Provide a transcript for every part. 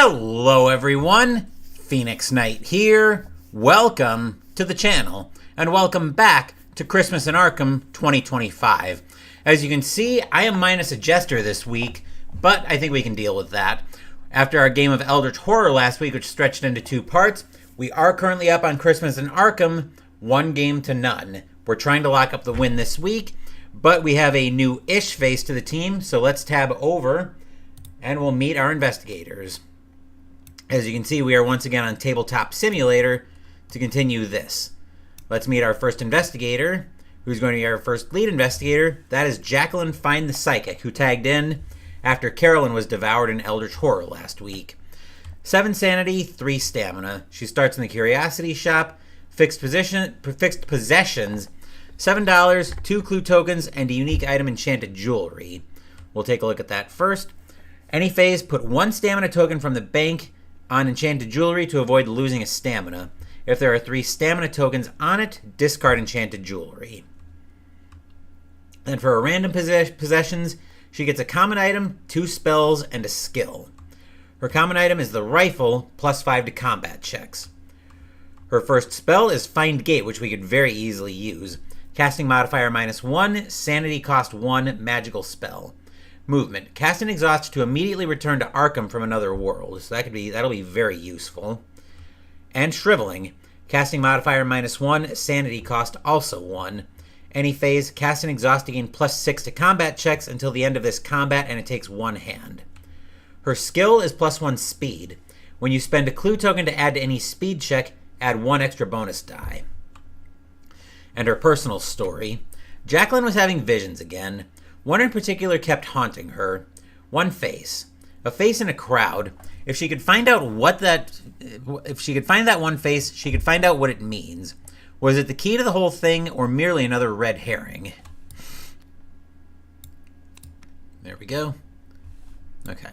Hello everyone, Phoenix Knight here. Welcome to the channel, and welcome back to Christmas in Arkham 2025. As you can see, I am minus a jester this week, but I think we can deal with that. After our game of Eldritch Horror last week, which stretched into 2 parts, we are currently up on Christmas in Arkham, 1 game to none. We're trying to lock up the win this week, but we have a new-ish face to the team, so let's tab over and we'll meet our investigators. As you can see, we are once again on Tabletop Simulator to continue this. Let's meet our first investigator, who's going to be our first lead investigator. That is Jacqueline Find the Psychic, who tagged in after Carolyn was devoured in Eldritch Horror last week. 7 sanity, 3 stamina. She starts in the Curiosity Shop. Fixed possessions, $7, 2 clue tokens, and a unique item, Enchanted Jewelry. We'll take a look at that first. Any phase, put 1 stamina token from the bank on Enchanted Jewelry to avoid losing a stamina. If there are 3 stamina tokens on it, discard Enchanted Jewelry. Then for her random possessions, she gets a common item, 2 spells, and a skill. Her common item is the rifle, plus 5 to combat checks. Her first spell is Find Gate, which we could very easily use. Casting modifier -1, sanity cost 1, magical spell. Movement. Cast an exhaust to immediately return to Arkham from another world. So that'll be very useful. And Shriveling. Casting modifier -1, sanity cost also 1. Any phase, cast an exhaust to gain +6 to combat checks until the end of this combat, and it takes 1 hand. Her skill is +1 speed. When you spend a clue token to add to any speed check, add 1 extra bonus die. And her personal story. Jacqueline was having visions again. One in particular kept haunting her. One face. A face in a crowd. If she could find out if she could find that one face, she could find out what it means. Was it the key to the whole thing, or merely another red herring? There we go. Okay.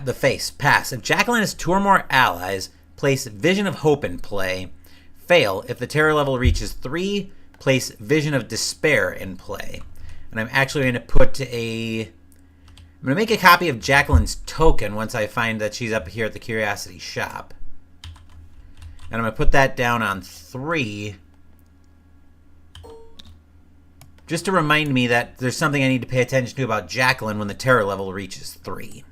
The face. Pass. If Jacqueline has 2 or more allies, place Vision of Hope in play. Fail. If the terror level reaches 3, place Vision of Despair in play. And I'm actually going to I'm going to make a copy of Jacqueline's token once I find that she's up here at the Curiosity Shop. And I'm going to put that down on 3. Just to remind me that there's something I need to pay attention to about Jacqueline when the terror level reaches 3.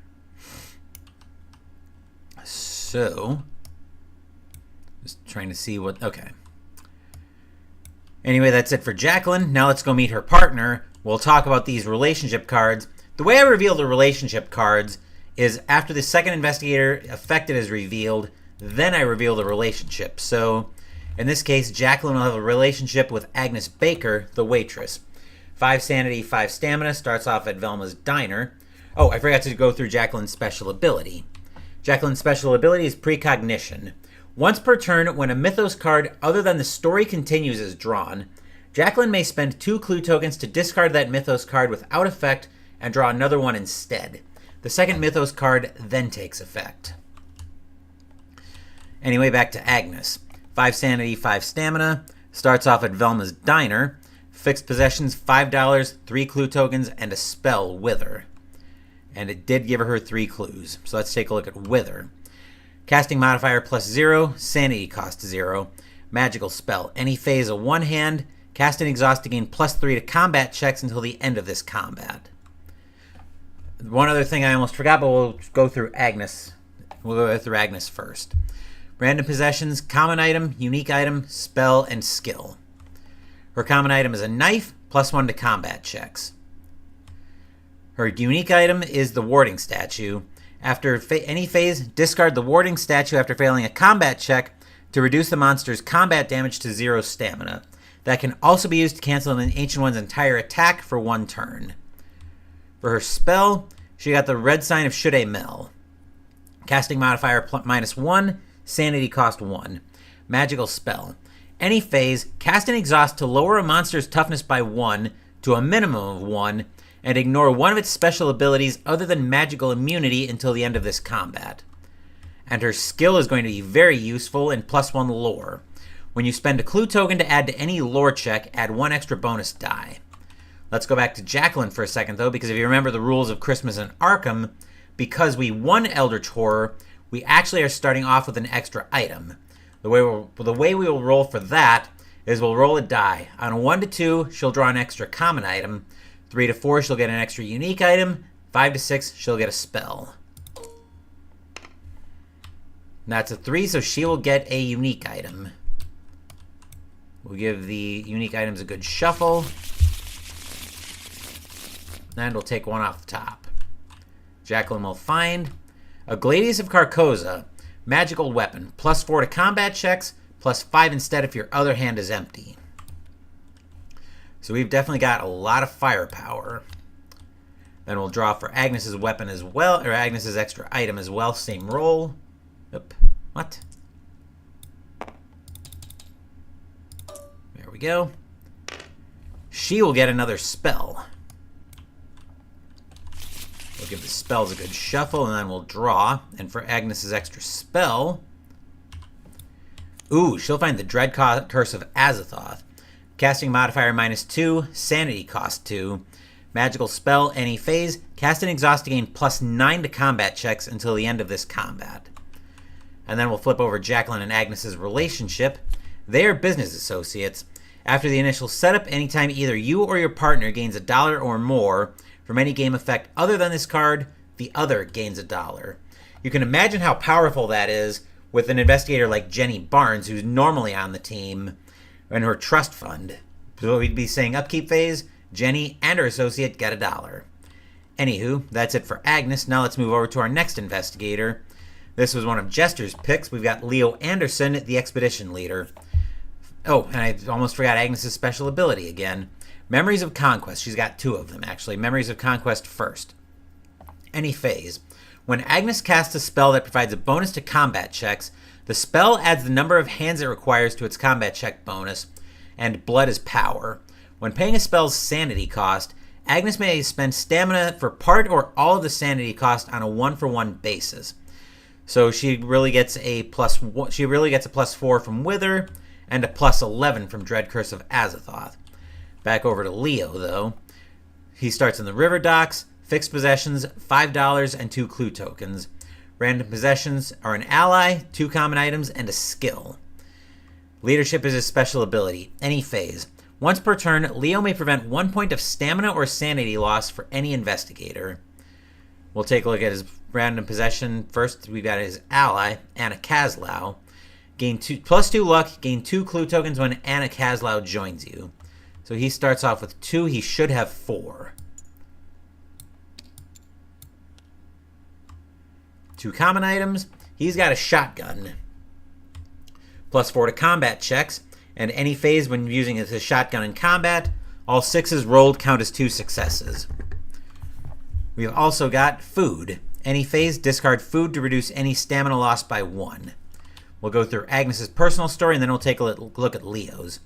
So, just trying to see what... Okay. Anyway, that's it for Jacqueline. Now let's go meet her partner. We'll talk about these relationship cards. The way I reveal the relationship cards is after the second investigator affected is revealed, then I reveal the relationship. So, in this case, Jacqueline will have a relationship with Agnes Baker, the waitress. 5 sanity, 5 stamina, starts off at Velma's Diner. Oh, I forgot to go through Jacqueline's special ability. Jacqueline's special ability is Precognition. Once per turn, when a Mythos card other than the story continues is drawn, Jacqueline may spend 2 clue tokens to discard that Mythos card without effect and draw another one instead. The second Mythos card then takes effect. Anyway, back to Agnes. 5 sanity, 5 stamina, starts off at Velma's Diner. Fixed possessions, $5, 3 clue tokens, and a spell, Wither. And it did give her 3 clues. So let's take a look at Wither. Casting modifier +0, sanity cost 0. Magical spell. Any phase of 1 hand. Cast an exhaust to gain +3 to combat checks until the end of this combat. One other thing I almost forgot, but we'll go through Agnes. We'll go through Agnes first. Random possessions, common item, unique item, spell, and skill. Her common item is a knife, +1 to combat checks. Her unique item is the warding statue. After any phase, discard the warding statue after failing a combat check to reduce the monster's combat damage to 0 stamina. That can also be used to cancel an Ancient One's entire attack for 1 turn. For her spell, she got the Red Sign of Shub-Niggurath. Casting modifier -1, sanity cost 1. Magical spell. Any phase, cast an exhaust to lower a monster's toughness by 1 to a minimum of 1, and ignore one of its special abilities other than magical immunity until the end of this combat. And her skill is going to be very useful in +1 lore. When you spend a clue token to add to any lore check, add 1 extra bonus die. Let's go back to Jacqueline for a second, though, because if you remember the rules of Christmas in Arkham, because we won Eldritch Horror, we actually are starting off with an extra item. The way we will roll for that is we'll roll a die. On a 1 to 2, she'll draw an extra common item. 3 to 4, she'll get an extra unique item. 5 to 6, she'll get a spell. That's a 3, so she will get a unique item. We'll give the unique items a good shuffle. And we'll take one off the top. Jacqueline will find a Gladius of Carcosa, magical weapon. +4 to combat checks, +5 instead if your other hand is empty. So we've definitely got a lot of firepower. Then we'll draw for Agnes's weapon as well, or Agnes's extra item as well. Same roll. Oop. What? There we go. She will get another spell. We'll give the spells a good shuffle, and then we'll draw. And for Agnes's extra spell... Ooh, she'll find the Dread Curse of Azathoth. Casting modifier -2, sanity cost 2. Magical spell, any phase. Cast and exhaust to gain +9 to combat checks until the end of this combat. And then we'll flip over Jacqueline and Agnes's relationship. They are business associates. After the initial setup, anytime either you or your partner gains $1 or more from any game effect other than this card, the other gains $1. You can imagine how powerful that is with an investigator like Jenny Barnes, who's normally on the team, and her trust fund. So we'd be saying upkeep phase, Jenny and her associate get $1. Anywho, that's it for Agnes. Now let's move over to our next investigator. This was one of Jester's picks. We've got Leo Anderson, the expedition leader. Oh, and I almost forgot Agnes's special ability again. Memories of Conquest. She's got 2 of them, actually. Memories of Conquest first. Any phase. When Agnes casts a spell that provides a bonus to combat checks, the spell adds the number of hands it requires to its combat check bonus, and blood is power. When paying a spell's sanity cost, Agnes may spend stamina for part or all of the sanity cost on a 1-for-1 basis. So she really gets a +4 from Wither and a +11 from Dread Curse of Azathoth. Back over to Leo, though. He starts in the River Docks. Fixed possessions, $5 and 2 clue tokens. Random possessions are an ally, 2 common items, and a skill. Leadership is his special ability. Any phase. Once per turn, Leo may prevent 1 point of stamina or sanity loss for any investigator. We'll take a look at his random possession. First, we've got his ally, Anna Kazlau. Gain +2 luck, gain 2 clue tokens when Anna Kazlau joins you. So he starts off with 2. He should have 4. 2 common items. He's got a shotgun. +4 to combat checks. And any phase when using his shotgun in combat, all 6s rolled count as 2 successes. We've also got food. Any phase, discard food to reduce any stamina loss by 1. We'll go through Agnes's personal story, and then we'll take a look at Leo's.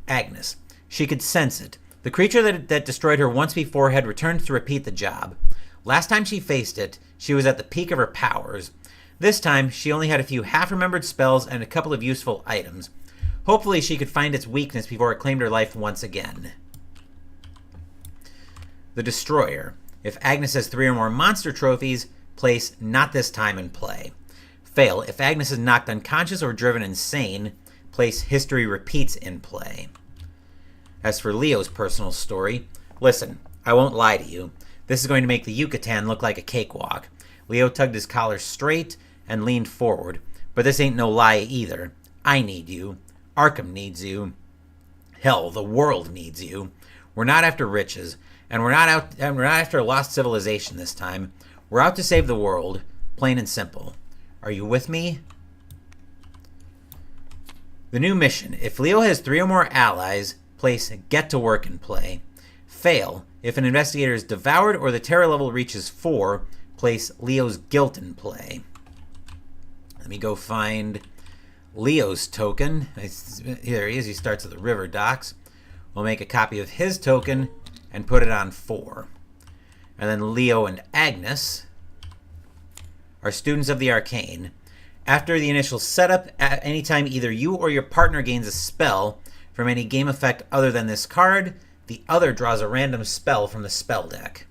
Agnes. She could sense it. The creature that destroyed her once before had returned to repeat the job. Last time she faced it, she was at the peak of her powers. This time, she only had a few half-remembered spells and a couple of useful items. Hopefully, she could find its weakness before it claimed her life once again. The Destroyer. If Agnes has 3 or more monster trophies, place Not This Time in play. Fail. If Agnes is knocked unconscious or driven insane, place History Repeats in play. As for Leo's personal story, listen, I won't lie to you. This is going to make the Yucatan look like a cakewalk. Leo tugged his collar straight and leaned forward. But this ain't no lie either. I need you. Arkham needs you. Hell, the world needs you. We're not after riches, and we're not after a lost civilization this time. We're out to save the world, plain and simple. Are you with me? The new mission. If Leo has 3 or more allies, place Get to Work in play. Fail. If an investigator is devoured or the terror level reaches 4, place Leo's Guilt in play. Let me go find Leo's token. Here he is. He starts at the River Docks. We'll make a copy of his token and put it on 4. And then Leo and Agnes are students of the arcane. After the initial setup, at any time either you or your partner gains a spell from any game effect other than this card, the other draws a random spell from the spell deck.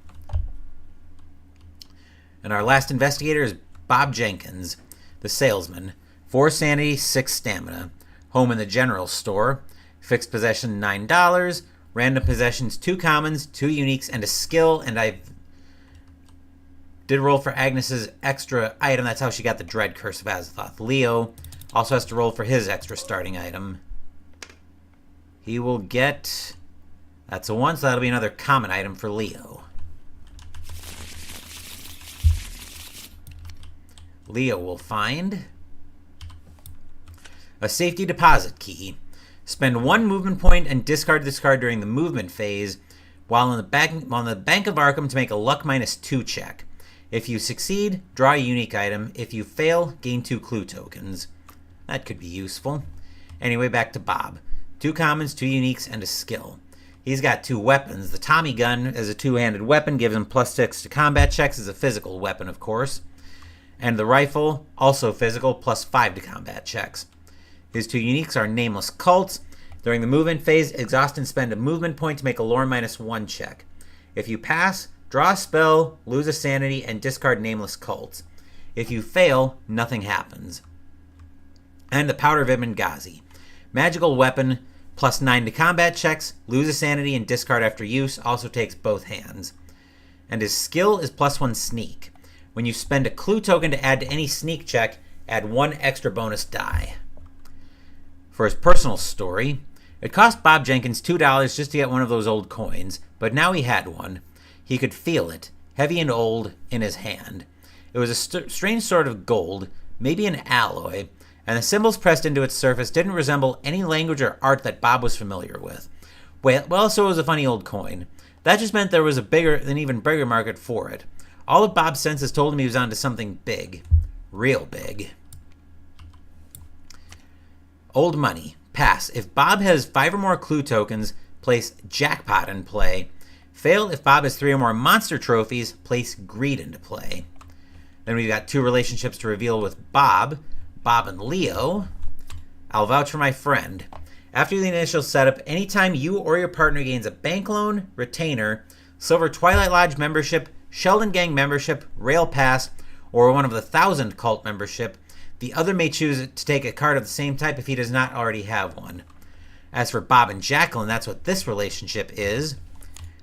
And our last investigator is Bob Jenkins, the salesman. 4 sanity, 6 stamina. Home in the general store. Fixed possession $9. Random possessions 2 commons, 2 uniques, and a skill. And I did roll for Agnes's extra item. That's how she got the Dread Curse of Azathoth. Leo also has to roll for his extra starting item. He will get... That's a 1, so that'll be another common item for Leo. Leo will find a safety deposit key. Spend 1 movement point and discard this card during the movement phase while on the Bank of Arkham to make a luck -2 check. If you succeed, draw a unique item. If you fail, gain 2 clue tokens. That could be useful. Anyway, back to Bob. 2 commons, 2 uniques, and a skill. He's got 2 weapons. The Tommy gun is a 2-handed weapon, gives him +6 to combat checks, is a physical weapon, of course. And the rifle, also physical, +5 to combat checks. His 2 uniques are Nameless Cults. During the movement phase, exhaust and spend a movement point to make a lore -1 check. If you pass, draw a spell, lose a sanity, and discard Nameless Cults. If you fail, nothing happens. And the Powder of Ibn Ghazi. Magical weapon, +9 to combat checks, lose a sanity, and discard after use, also takes both hands. And his skill is +1 sneak. When you spend a clue token to add to any sneak check, add 1 extra bonus die. For his personal story, it cost Bob Jenkins $2 just to get one of those old coins, but now he had one. He could feel it, heavy and old, in his hand. It was a strange sort of gold, maybe an alloy, and the symbols pressed into its surface didn't resemble any language or art that Bob was familiar with. Well, so it was a funny old coin. That just meant there was an even bigger market for it. All of Bob's senses told him he was onto something big. Real big. Old money. Pass. If Bob has 5 or more clue tokens, place Jackpot in play. Fail if Bob has 3 or more monster trophies, place Greed into play. Then we've got 2 relationships to reveal with Bob and Leo. I'll vouch for my friend. After the initial setup, anytime you or your partner gains a bank loan, retainer, Silver Twilight Lodge membership, Sheldon Gang membership, Rail Pass, or one of the 1,000 cult membership, the other may choose to take a card of the same type if he does not already have one. As for Bob and Jacqueline, that's what this relationship is.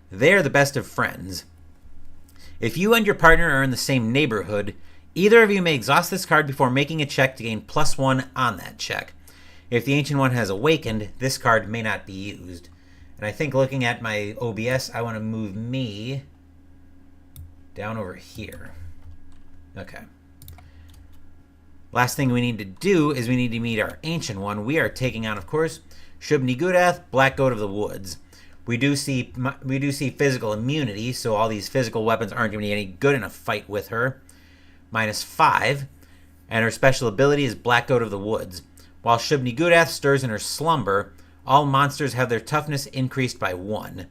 They're the best of friends. If you and your partner are in the same neighborhood, either of you may exhaust this card before making a check to gain +1 on that check. If the Ancient One has awakened, this card may not be used. And I think looking at my OBS, I want to move me down over here. Okay. Last thing we need to do is we need to meet our Ancient One. We are taking on, of course, Shub-Niggurath, Black Goat of the Woods. We do see physical immunity, so all these physical weapons aren't going to be any good in a fight with her. -5, and her special ability is Black Goat of the Woods. While Shub-Niggurath stirs in her slumber, all monsters have their toughness increased by 1.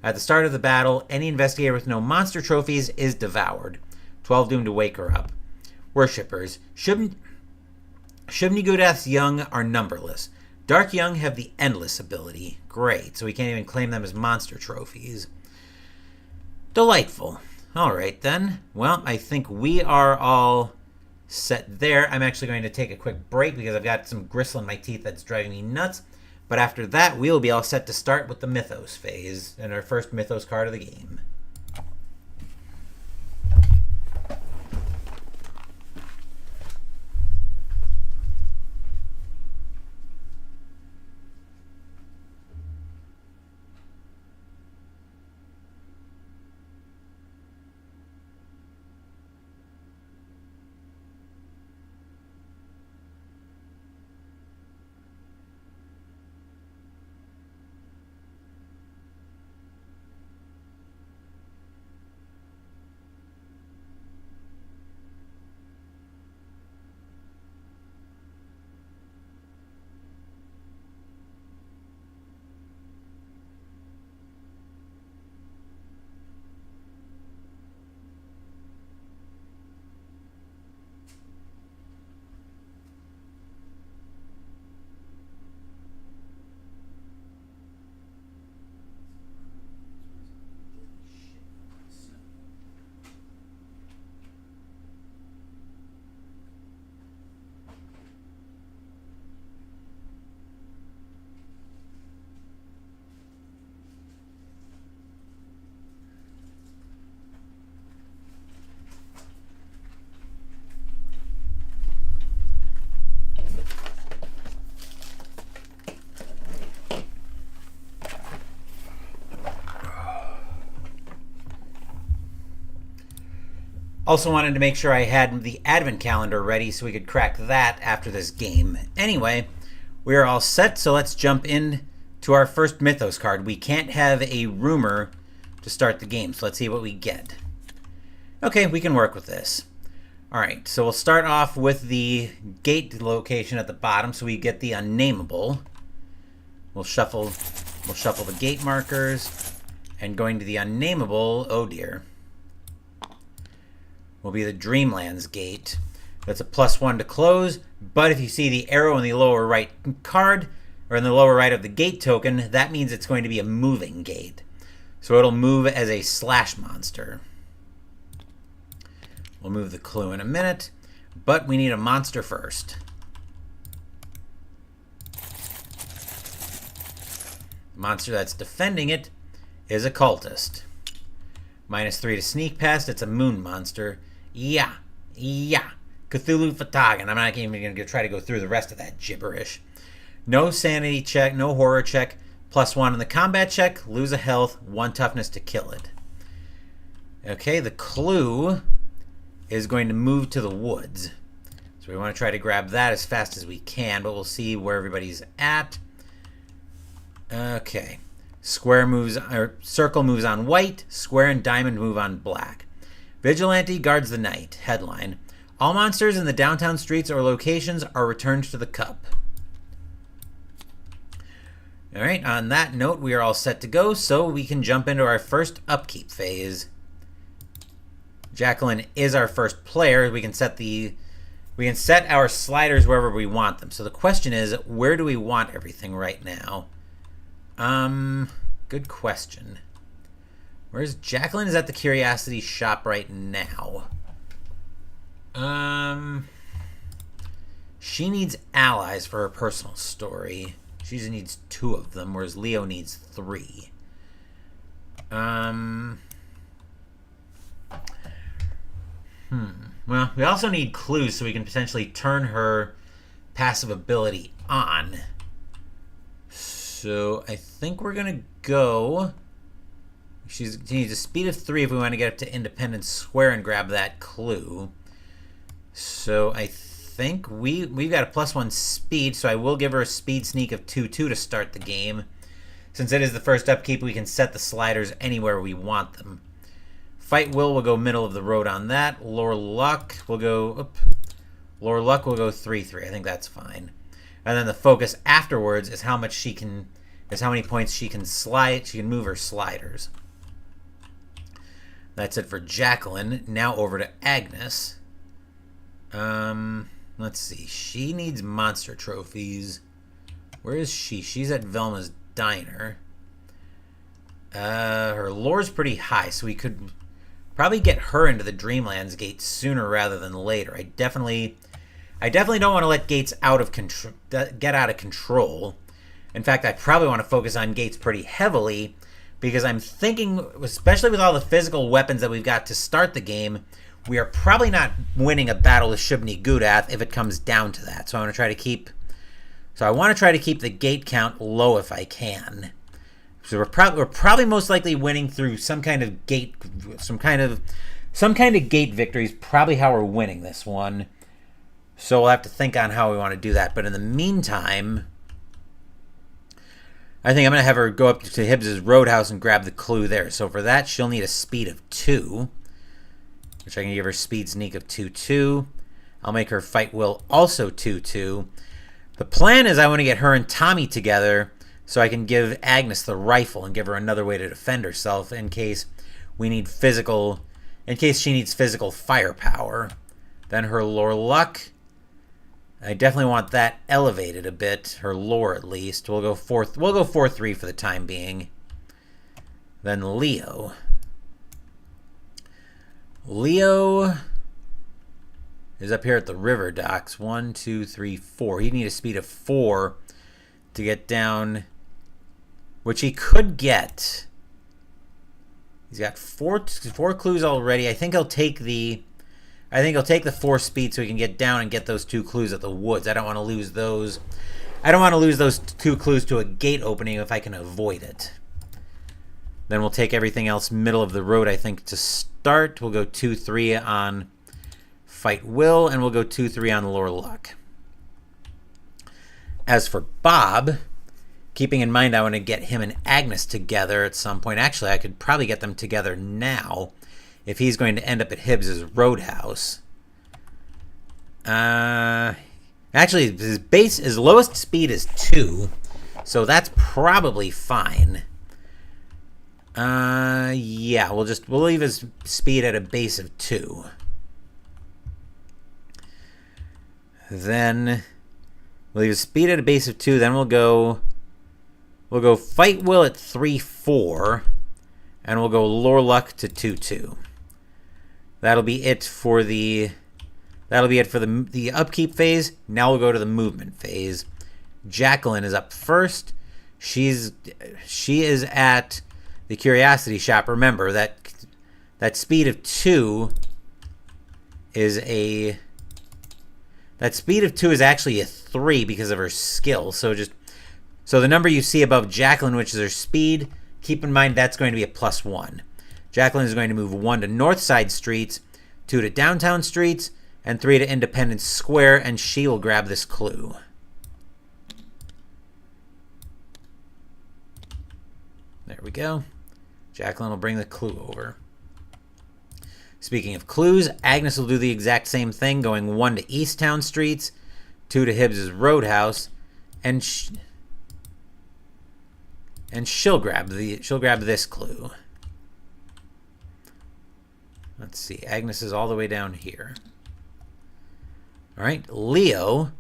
At the start of the battle, any investigator with no monster trophies is devoured. 12 doomed to wake her up. Worshippers. Shub-Niggurath's young are numberless. Dark Young have the Endless ability. Great, so we can't even claim them as monster trophies. Delightful. Alright then. Well, I think we are all set there. I'm actually going to take a quick break because I've got some gristle in my teeth that's driving me nuts. But after that, we'll be all set to start with the Mythos phase and our first Mythos card of the game. Also wanted to make sure I had the advent calendar ready so we could crack that after this game. Anyway, we are all set, so let's jump in to our first Mythos card. We can't have a rumor to start the game, so let's see what we get. Okay, we can work with this. Alright, so we'll start off with the gate location at the bottom, so we get the unnameable. We'll shuffle the gate markers, and going to the unnameable, oh dear, will be the Dreamlands gate. That's a +1 to close, but if you see the arrow in the lower right card, or in the lower right of the gate token, that means it's going to be a moving gate. So it'll move as a slash monster. We'll move the clue in a minute, but we need a monster first. The monster that's defending it is a cultist. -3 to sneak past, it's a moon monster. Yeah. Cthulhu Fatagan. I'm not even going to try to go through the rest of that gibberish. No sanity check, no horror check. +1 on the combat check, lose a health, 1 toughness to kill it. Okay, the clue is going to move to the woods. So we want to try to grab that as fast as we can, but we'll see where everybody's at. Okay. Square moves, or circle moves on white, square and diamond move on black. Vigilante guards the night. Headline: all monsters in the downtown streets or locations are returned to the cup. Alright, on that note, we are all set to go, so we can jump into our first upkeep phase. Jacqueline is our first player. We can set our sliders wherever we want them. So the question is, where do we want everything right now? Good question. Where's Jacqueline? Is at the Curiosity Shop right now. She needs allies for her personal story. She just needs 2 of them, whereas Leo needs 3. Well, we also need clues so we can potentially turn her passive ability on. So I think we're going to go... She needs a speed of 3 if we want to get up to Independence Square and grab that clue. So I think we've got a +1 speed, so I will give her a speed sneak of 2-2 to start the game. Since it is the first upkeep, we can set the sliders anywhere we want them. Fight will go middle of the road on that. Lore Luck will go 3-3. I think that's fine. And then the focus afterwards is how many points she can slide. She can move her sliders. That's it for Jacqueline. Now over to Agnes. Let's see. She needs monster trophies. Where is she? She's at Velma's Diner. Her lore's pretty high, so we could probably get her into the Dreamlands gate sooner rather than later. I definitely don't want to let gates get out of control. In fact, I probably want to focus on gates pretty heavily because I'm thinking, especially with all the physical weapons that we've got to start the game, we are probably not winning a battle with Shub-Niggurath if it comes down to that. So I want to try to keep the gate count low if I can. So we're probably most likely winning through some kind of gate victory is probably how we're winning this one. So we'll have to think on how we want to do that. But in the meantime, I think I'm going to have her go up to Hibbs's Roadhouse and grab the clue there. So for that, she'll need a speed of 2, which I can give her speed sneak of 2-2. I'll make her fight will also 2-2. The plan is I want to get her and Tommy together so I can give Agnes the rifle and give her another way to defend herself in case she needs physical firepower. Then her lore luck, I definitely want that elevated a bit, her lore at least. We'll go 4-3 for the time being. Then Leo is up here at the river docks. 1, 2, 3, 4. He'd need a speed of 4 to get down, which he could get. He's got four clues already. I think he'll take the 4 speed so he can get down and get those 2 clues at the woods. I don't want to lose those. I don't want to lose those 2 clues to a gate opening if I can avoid it. Then we'll take everything else middle of the road, I think, to start. We'll go 2-3 on Fight Will, and we'll go 2-3 on Lore Luck. As for Bob, keeping in mind I want to get him and Agnes together at some point. Actually, I could probably get them together now if he's going to end up at Hibbs's Roadhouse. Actually, his lowest speed is 2, so that's probably fine. Yeah, we'll leave his speed at a base of 2. Then we'll leave his speed at a base of 2. Then we'll go Fight Will at 3-4, and we'll go Lore Luck to 2-2. That'll be it for the upkeep phase. Now we'll go to the movement phase. Jacqueline is up first. She is at the Curiosity Shop. Remember that speed of 2 is actually a 3 because of her skill. So the number you see above Jacqueline, which is her speed, keep in mind that's going to be a +1. Jacqueline is going to move 1 to North Side Streets, 2 to Downtown Streets, and 3 to Independence Square, and she will grab this clue. There we go. Jacqueline will bring the clue over. Speaking of clues, Agnes will do the exact same thing, going 1 to Easttown Streets, 2 to Hibbs's Roadhouse, and she'll grab this clue. Let's see. Agnes is all the way down here. All right. Leo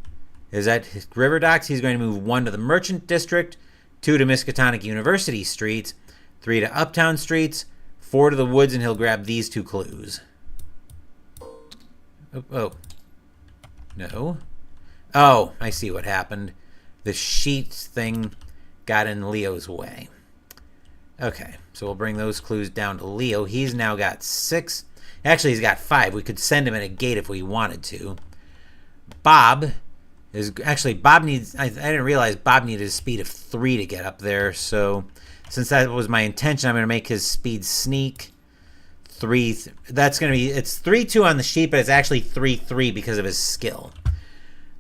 is at River Docks. He's going to move 1 to the Merchant District, 2 to Miskatonic University Streets, 3 to Uptown Streets, 4 to the Woods, and he'll grab these 2 clues. Oh. No. Oh, I see what happened. The sheet thing got in Leo's way. Okay, so we'll bring those clues down to Leo. He's now got 6. Actually, he's got 5. We could send him in a gate if we wanted to. Bob needs... I didn't realize Bob needed a speed of 3 to get up there, so since that was my intention, I'm going to make his speed sneak 3. That's going to be... It's 3-2 on the sheet, but it's actually 3-3 because of his skill.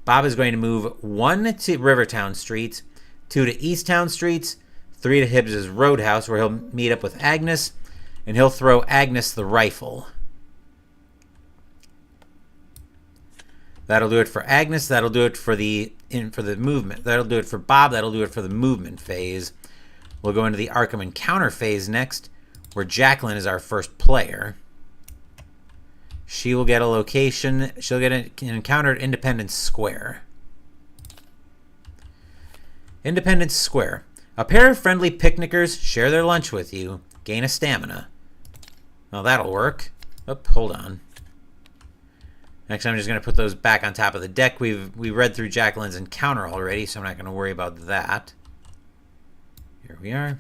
Bob is going to move 1 to Rivertown Streets, 2 to Easttown Streets, 3 to Hibbs's Roadhouse, where he'll meet up with Agnes, and he'll throw Agnes the rifle. That'll do it for Agnes. That'll do it for the movement. That'll do it for Bob. That'll do it for the movement phase. We'll go into the Arkham Encounter phase next, where Jacqueline is our first player. She will get a location. She'll get an encounter at Independence Square. Independence Square. A pair of friendly picnickers share their lunch with you. Gain a stamina. Well, that'll work. Oh, hold on. Actually, I'm just going to put those back on top of the deck. We read through Jacqueline's encounter already, so I'm not going to worry about that. Here we are.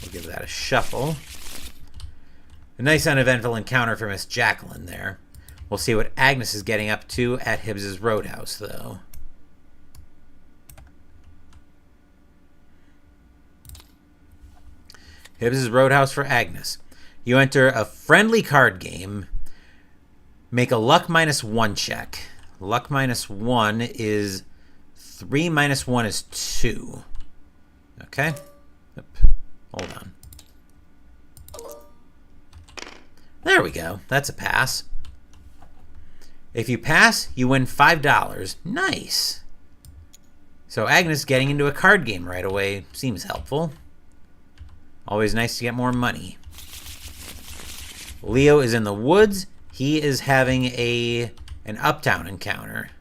We'll give that a shuffle. A nice uneventful encounter for Miss Jacqueline there. We'll see what Agnes is getting up to at Hibbs's Roadhouse, though. Hibbs's Roadhouse for Agnes. You enter a friendly card game. Make a luck -1 check. Luck -1 is 3 - 1 is 2. Okay. Oop. Hold on. There we go. That's a pass. If you pass, you win $5. Nice. So Agnes getting into a card game right away seems helpful. Always nice to get more money. Leo is in the woods. He is having an Uptown encounter.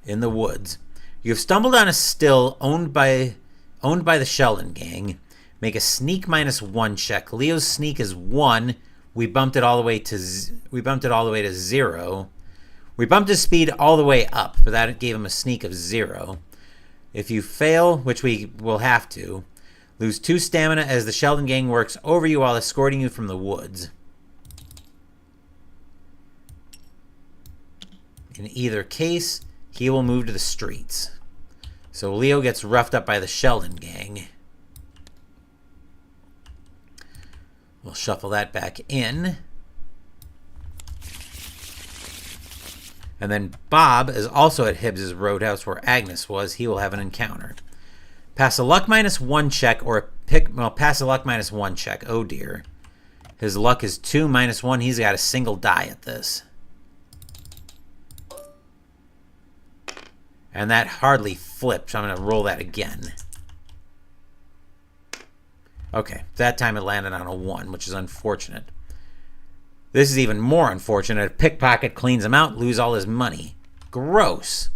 In the woods. You have stumbled on a still owned by the Sheldon gang. Make a sneak -1 check. Leo's sneak is 1. We bumped it all the way to 0. We bumped his speed all the way up, but that gave him a sneak of 0. If you fail, which we will have to, lose 2 stamina as the Sheldon gang works over you while escorting you from the woods. In either case, he will move to the streets. So Leo gets roughed up by the Sheldon gang. We'll shuffle that back in. And then Bob is also at Hibbs' Roadhouse where Agnes was. He will have an encounter. Pass a luck -1 check or a pick. Well, pass a luck -1 check. Oh dear. His luck is 2 -1. He's got a single die at this. And that hardly flipped. So I'm going to roll that again. Okay. That time it landed on a 1, which is unfortunate. This is even more unfortunate. A pickpocket cleans him out, lose all his money. Gross.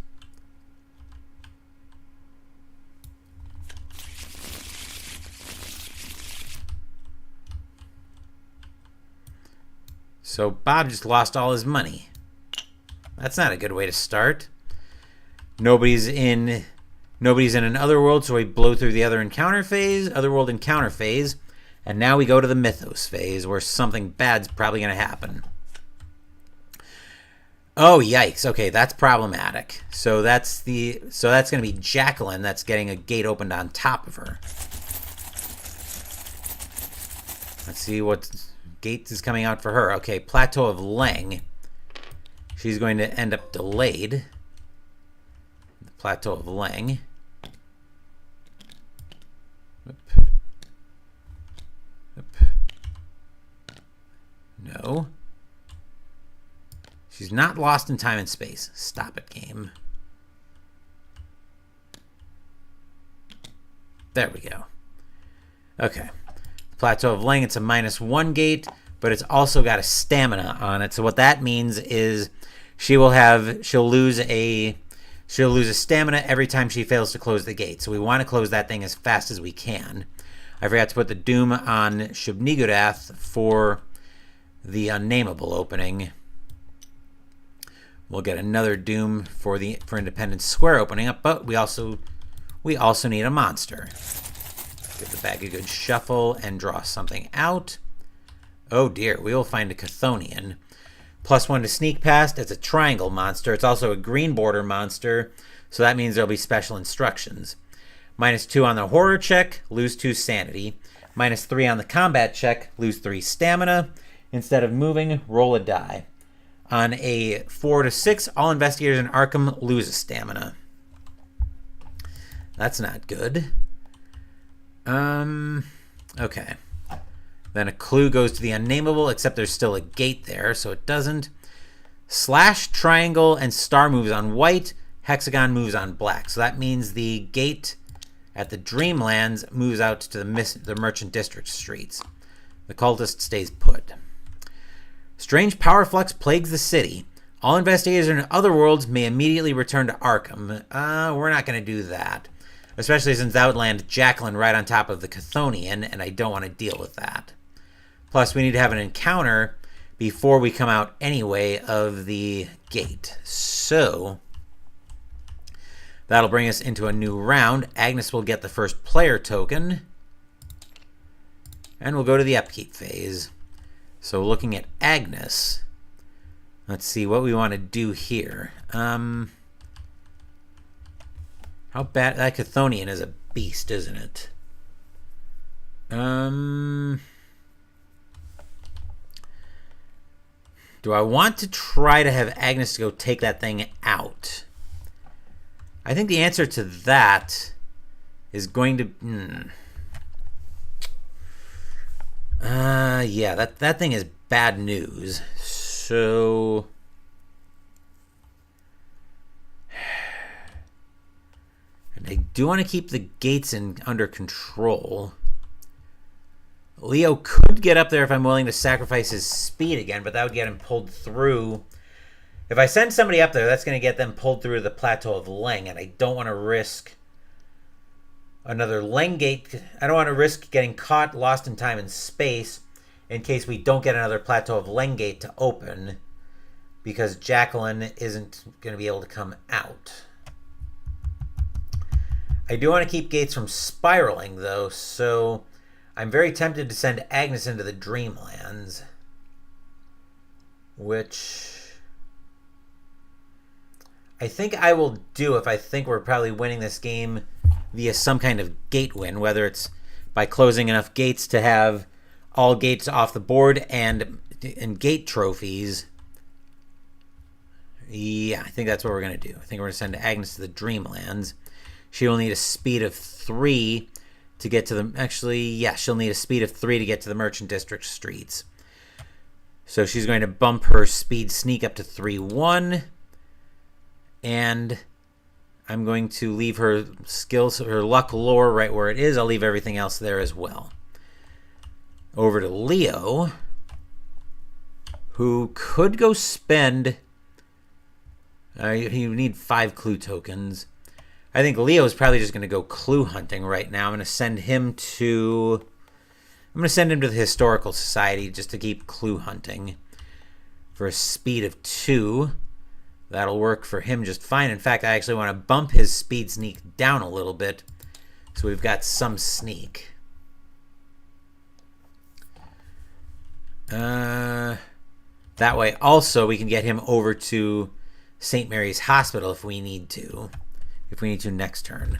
So Bob just lost all his money. That's not a good way to start. Nobody's in an otherworld, so we blow through the otherworld encounter phase. And now we go to the mythos phase where something bad's probably going to happen. Oh, yikes. Okay, that's problematic. So that's going to be Jacqueline that's getting a gate opened on top of her. Let's see what gate is coming out for her. Okay, Plateau of Leng. She's going to end up delayed. The Plateau of Leng. No. She's not lost in time and space. Stop it, game. There we go. Okay. Plateau of Leng, it's a -1 gate, but it's also got a stamina on it. So what that means is she'll lose a stamina every time she fails to close the gate. So we want to close that thing as fast as we can. I forgot to put the Doom on Shub-Niggurath for the Unnameable opening. We'll get another Doom for Independence Square opening up, but we also need a monster. Give the bag a good shuffle and draw something out. Oh dear, we will find a Chthonian. +1 to sneak past. It's a triangle monster. It's also a green border monster, so that means there'll be special instructions. -2 on the horror check, lose 2 sanity. -3 on the combat check, lose 3 stamina. Instead of moving, roll a die. On a 4 to 6, all investigators in Arkham lose a stamina. That's not good. Okay. Then a clue goes to the Unnameable, except there's still a gate there, so it doesn't. Slash, triangle, and star moves on white. Hexagon moves on black. So that means the gate at the Dreamlands moves out to the Merchant District streets. The cultist stays put. Strange power flux plagues the city. All investigators in other worlds may immediately return to Arkham. We're not going to do that. Especially since that would land Jacqueline right on top of the Chthonian, and I don't want to deal with that. Plus, we need to have an encounter before we come out anyway of the gate. So that'll bring us into a new round. Agnes will get the first player token. And we'll go to the upkeep phase. So looking at Agnes, let's see what we want to do here. How bad... That Chthonian is a beast, isn't it? Do I want to try to have Agnes go take that thing out? I think the answer to that is going to... yeah, that thing is bad news. So... And I do want to keep the gates under control. Leo could get up there if I'm willing to sacrifice his speed again, but that would get him pulled through. If I send somebody up there, that's going to get them pulled through the Plateau of Leng, and I don't want to risk another Leng gate. I don't want to risk getting caught, lost in time and space, in case we don't get another Plateau of Leng gate to open, because Jacqueline isn't going to be able to come out. I do want to keep gates from spiraling, though, so I'm very tempted to send Agnes into the Dreamlands, which I think I will do if I think we're probably winning this game via some kind of gate win, whether it's by closing enough gates to have all gates off the board and gate trophies. Yeah, I think that's what we're going to do. I think we're going to send Agnes to the Dreamlands. She will need a speed of 3 to get to the... Actually, yeah, she'll need a speed of 3 to get to the Merchant District streets. So she's going to bump her speed sneak up to 3-1. And I'm going to leave her skills, her luck lore right where it is. I'll leave everything else there as well. Over to Leo, who could go spend... you need 5 clue tokens. I think Leo is probably just going to go clue hunting right now. I'm going to send him to the Historical Society just to keep clue hunting for a speed of 2. That'll work for him just fine. In fact, I actually want to bump his speed sneak down a little bit so we've got some sneak. That way also we can get him over to St. Mary's Hospital if we need to. If we need to next turn.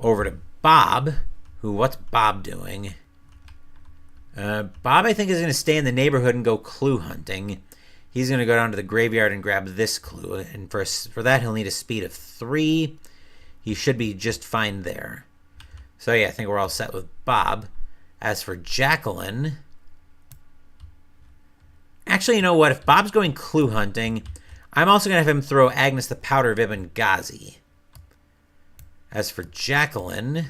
Over to Bob, what's Bob doing? Bob, I think, is going to stay in the neighborhood and go clue hunting. He's going to go down to the graveyard and grab this clue. And for that, he'll need a speed of 3. He should be just fine there. So, yeah, I think we're all set with Bob. As for Jacqueline... Actually, you know what? If Bob's going clue hunting, I'm also going to have him throw Agnes the Powder Bib and Ghazi. As for Jacqueline,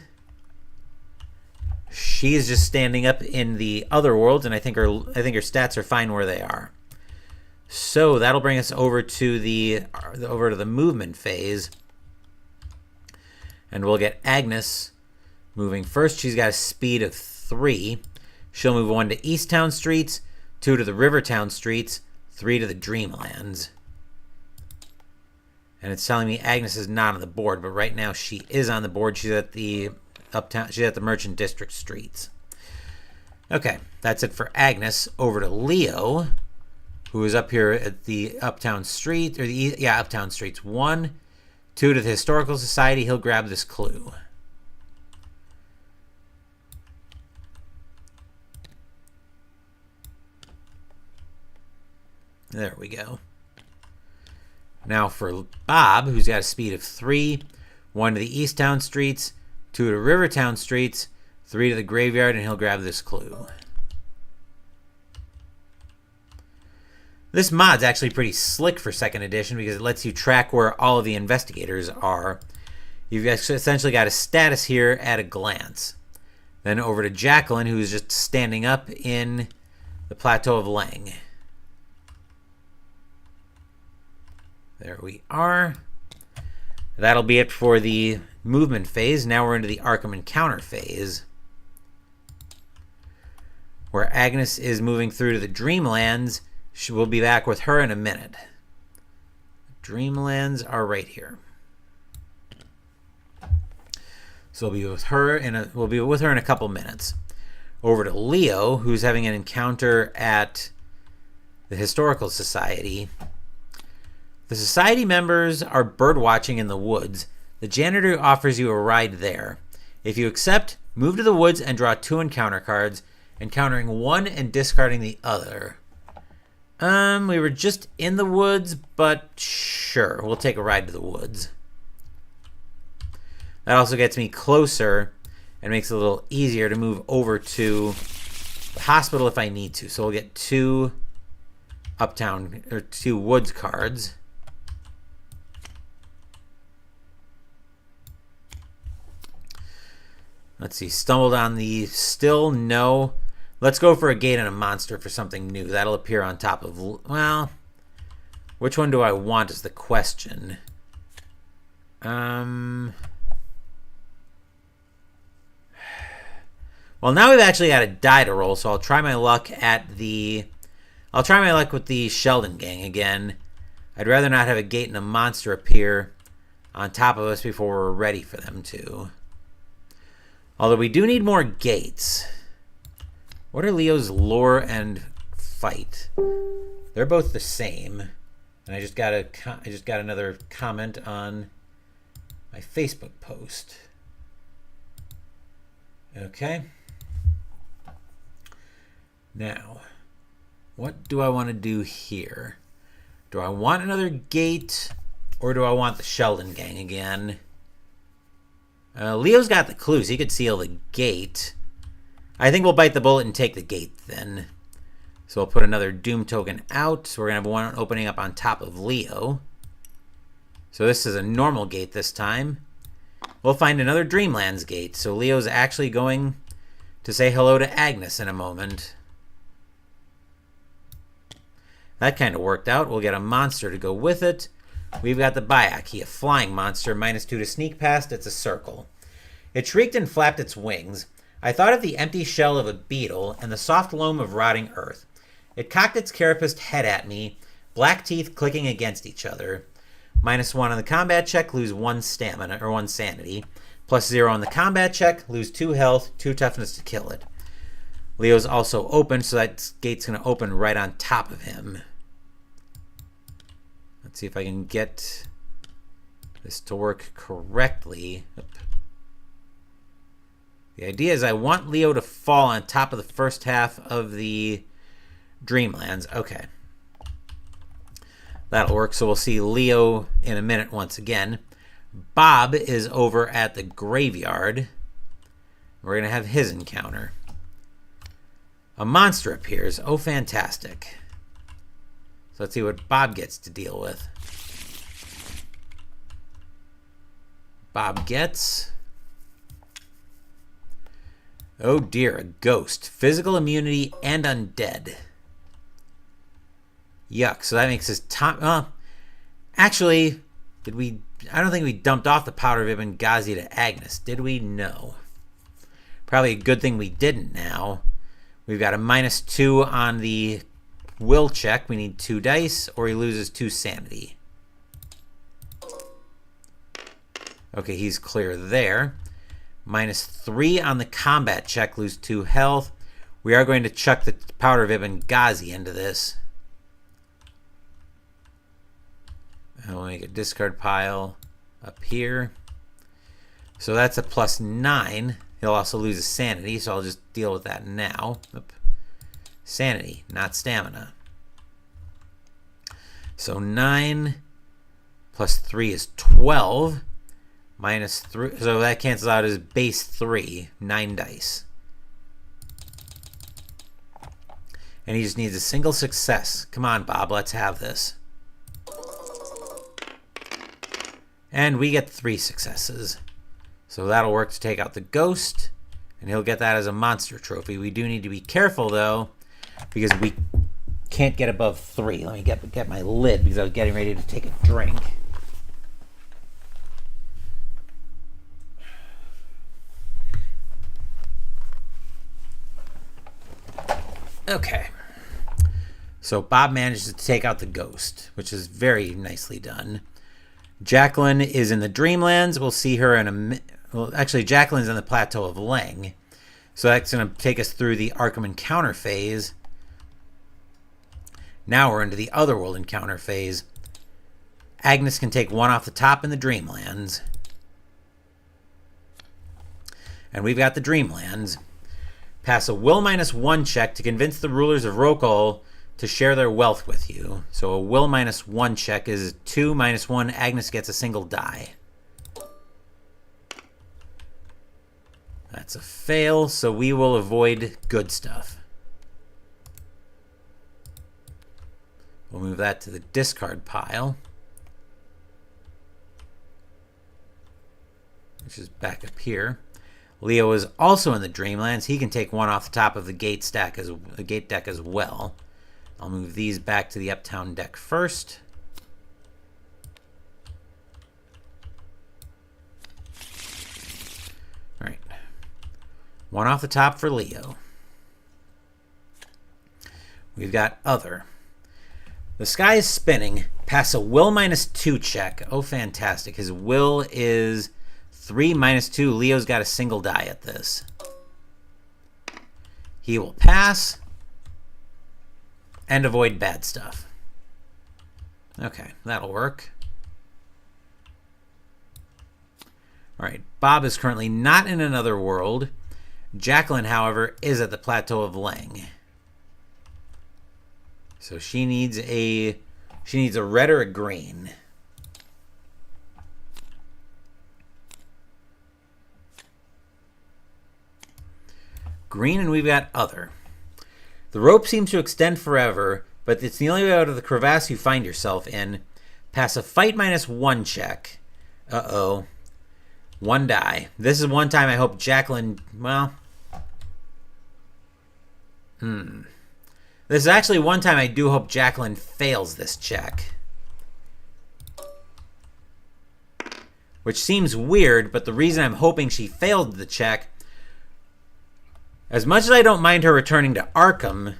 she is just standing up in the other worlds, and I think her stats are fine where they are. So that'll bring us over to the movement phase, and we'll get Agnes moving first. She's got a speed of 3. She'll move 1 to Easttown streets, 2 to the Rivertown streets, 3 to the Dreamlands. And it's telling me Agnes is not on the board, but right now she is on the board. She's at the Uptown. She's at the Merchant District streets. Okay, that's it for Agnes. Over to Leo, who is up here at the Uptown Street, Uptown Streets. 1, 2 to the Historical Society. He'll grab this clue. There we go. Now for Bob, who's got a speed of 3, 1 to the Easttown streets, 2 to Rivertown streets, 3 to the graveyard, and he'll grab this clue. This mod's actually pretty slick for 2nd edition because it lets you track where all of the investigators are. You've essentially got a status here at a glance. Then over to Jacqueline, who's just standing up in the Plateau of Lang. There we are. That'll be it for the movement phase. Now we're into the Arkham Encounter phase, where Agnes is moving through to the Dreamlands. We'll be back with her in a minute. Dreamlands are right here. So we'll be with her in a couple minutes. Over to Leo, who's having an encounter at the Historical Society. The society members are birdwatching in the woods. The janitor offers you a ride there. If you accept, move to the woods and draw 2 encounter cards, encountering 1 and discarding the other. We were just in the woods, but sure, we'll take a ride to the woods. That also gets me closer and makes it a little easier to move over to the hospital if I need to. So we'll get 2 woods cards. Let's see, stumbled on the still, no. Let's go for a gate and a monster for something new. That'll appear on top of, well, which one do I want is the question. Well, now we've actually had a die to roll, so I'll try my luck with the Sheldon gang again. I'd rather not have a gate and a monster appear on top of us before we're ready for them to. Although we do need more gates. What are Leo's lore and fight? They're both the same. And I just got another comment on my Facebook post. Okay. Now, what do I want to do here? Do I want another gate, or do I want the Sheldon gang again? Leo's got the clues. He could seal the gate. I think we'll bite the bullet and take the gate then. So we'll put another Doom token out. So we're going to have one opening up on top of Leo. So this is a normal gate this time. We'll find another Dreamlands gate. So Leo's actually going to say hello to Agnes in a moment. That kind of worked out. We'll get a monster to go with it. We've got the Bayaki, a flying monster, -2 to sneak past. It's a circle. It shrieked and flapped its wings. I thought of the empty shell of a beetle and the soft loam of rotting earth. It cocked its carapaced head at me, black teeth clicking against each other. -1 on the combat check, lose 1 stamina, or 1 sanity. +0 on the combat check, lose 2 health, 2 toughness to kill it. Leo's also open, so that gate's going to open right on top of him. Let's see if I can get this to work correctly. The idea is I want Leo to fall on top of the first half of the Dreamlands. Okay. That'll work. So we'll see Leo in a minute once again. Bob is over at the graveyard. We're going to have his encounter. A monster appears. Oh, fantastic. So let's see what Bob gets to deal with. Bob gets... oh dear, a ghost. Physical immunity and undead. Yuck. So that makes his top... actually, did we... I don't think we dumped off the powder of Ibn Ghazi to Agnes. Did we? No. Probably a good thing we didn't now. We've got a -2 on the will check. We need 2 dice, or he loses 2 sanity. Okay, he's clear there. -3 on the combat check, lose 2 health. We are going to chuck the powder of Ibn Ghazi into this. And we'll make a discard pile up here. So that's a +9. He'll also lose a sanity, so I'll just deal with that now. Oop. Sanity, not stamina. So 9 +3 is 12. -3, so that cancels out as base 3, 9 dice. And he just needs a single success. Come on, Bob, let's have this. And we get 3 successes. So that'll work to take out the ghost, and he'll get that as a monster trophy. We do need to be careful, though, because we can't get above 3. Let me get my lid, because I was getting ready to take a drink. Okay. So Bob manages to take out the ghost, which is very nicely done. Jacqueline is in the Dreamlands. We'll see her in a minute. Well, actually, Jacqueline's in the Plateau of Leng. So that's going to take us through the Arkham Encounter phase. Now we're into the Otherworld Encounter phase. Agnes can take 1 off the top in the Dreamlands. And we've got the Dreamlands. Pass a will -1 check to convince the rulers of Rokol to share their wealth with you. So a will -1 check is 2 -1. Agnes gets a single die. That's a fail, so we will avoid good stuff. We'll move that to the discard pile, which is back up here. Leo is also in the Dreamlands. He can take 1 off the top of the gate deck as well. I'll move these back to the Uptown deck first. All right. 1 off the top for Leo. We've got Other. The sky is spinning. Pass a will -2 check. Oh, fantastic. His will is 3 -2. Leo's got a single die at this. He will pass and avoid bad stuff. Okay, that'll work. Alright, Bob is currently not in another world. Jacqueline, however, is at the Plateau of Leng. So she needs a red or a green. Green, and we've got other. The rope seems to extend forever, but it's the only way out of the crevasse you find yourself in. Pass a fight -1 check. Uh-oh. 1 die. This is one time I hope Jacqueline, well... This is actually one time I do hope Jacqueline fails this check. Which seems weird, but the reason I'm hoping she failed the check... As much as I don't mind her returning to Arkham,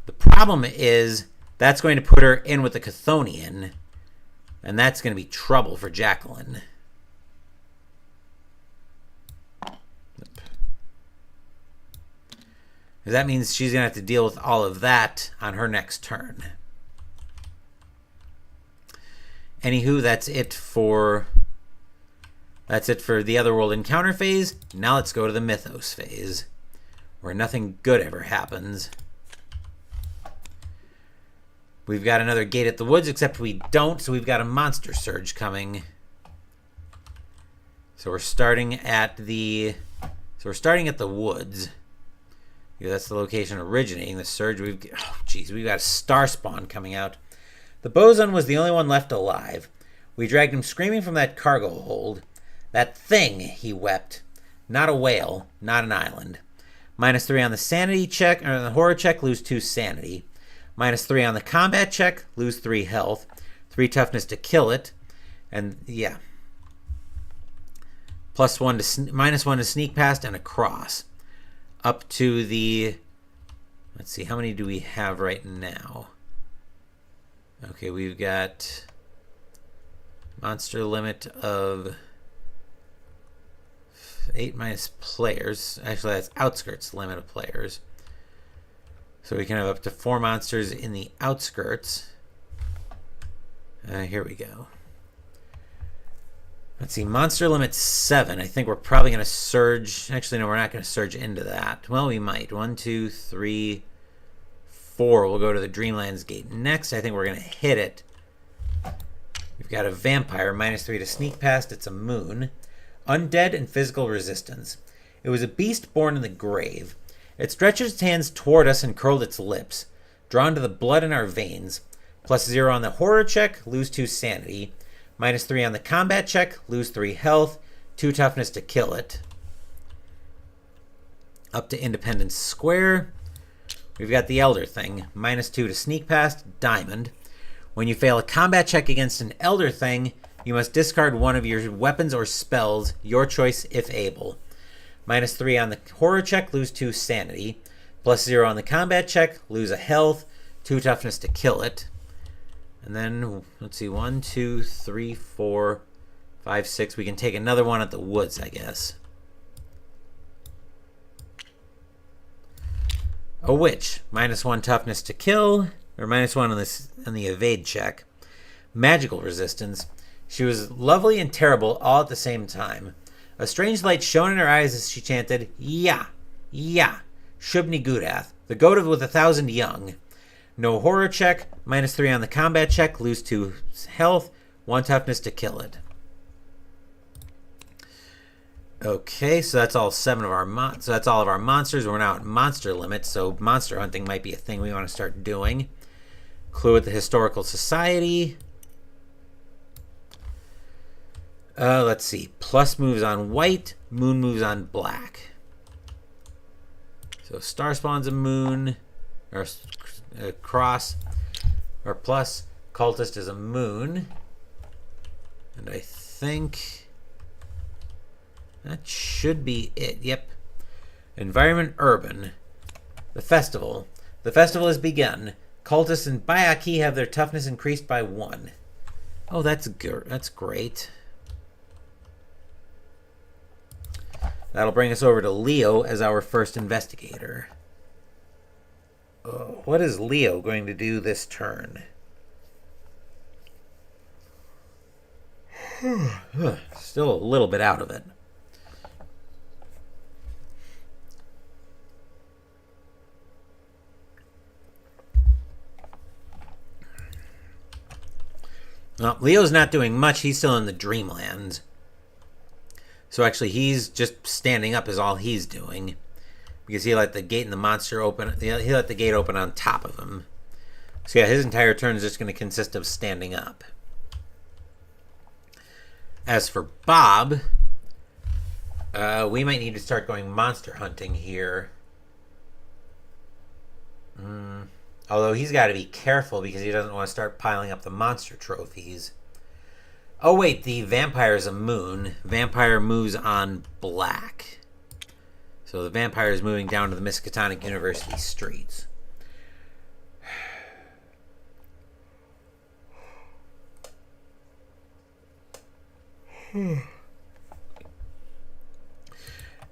the problem is that's going to put her in with the Chthonian, and that's going to be trouble for Jacqueline. That means she's going to have to deal with all of that on her next turn. Anywho, that's it for the Otherworld encounter phase. Now let's go to the Mythos phase, where nothing good ever happens. We've got another gate at the woods, except we don't, so we've got a monster surge coming. So we're starting at the woods. Yeah, that's the location originating the surge. We've got a star spawn coming out. The boson was the only one left alive. We dragged him screaming from that cargo hold. That thing, he wept. Not a whale, not an island. -3 on the sanity check, or the horror check, lose 2 sanity. -3 on the combat check, lose 3 health. 3 toughness to kill it. And yeah. -1 to sneak past and a cross. Up to the, let's see, how many do we have right now? Okay, we've got monster limit of 8 minus players. Actually, that's outskirts limit of players. So we can have up to 4 monsters in the outskirts. Here we go. Let's see, monster limit 7. I think we're probably going to surge. Actually, no, we're not going to surge into that. Well, we might. 1, 2, 3, 4. We'll go to the Dreamlands Gate next. I think we're going to hit it. We've got a vampire, -3 to sneak past. It's a moon. Undead and physical resistance. It was a beast born in the grave. It stretched its hands toward us and curled its lips, drawn to the blood in our veins. +0 on the horror check, lose 2 sanity. -3 on the combat check, lose 3 health, 2 toughness to kill it. Up to Independence Square. We've got the Elder thing. -2 to sneak past, diamond. When you fail a combat check against an Elder thing, you must discard one of your weapons or spells, your choice if able. -3 on the horror check, lose 2 sanity. +0 on the combat check, lose a health, 2 toughness to kill it. And then, let's see, 1, 2, 3, 4, 5, 6. We can take another one at the woods, I guess. A witch. -1 toughness to kill, or -1 on the evade check. Magical resistance. She was lovely and terrible all at the same time. A strange light shone in her eyes as she chanted, "Ya, ya, Shub-Niggurath, the goat with 1,000 young." No horror check, -3 on the combat check, lose 2 health, 1 toughness to kill it. Okay, so that's all 7 of our so that's all of our monsters. We're now at monster limit, so monster hunting might be a thing we want to start doing. Clue at the Historical Society. Let's see. Plus moves on white, moon moves on black. So star spawn's a moon, or a cross, or plus. Cultist is a moon. And I think that should be it. Yep. Environment urban. The festival. The festival has begun. Cultists in Bayaki have their toughness increased by 1. Oh, that's good. That's great. That'll bring us over to Leo as our first investigator. Oh, what is Leo going to do this turn? Still a little bit out of it. Well, Leo's not doing much. He's still in the Dreamlands. So actually, he's just standing up is all he's doing. Because he let the gate and the monster open. He let the gate open on top of him. So yeah, his entire turn is just going to consist of standing up. As for Bob, we might need to start going monster hunting here. Although he's got to be careful because he doesn't want to start piling up the monster trophies. Oh wait, the vampire is a moon. Vampire moves on black. So the vampire is moving down to the Miskatonic University streets.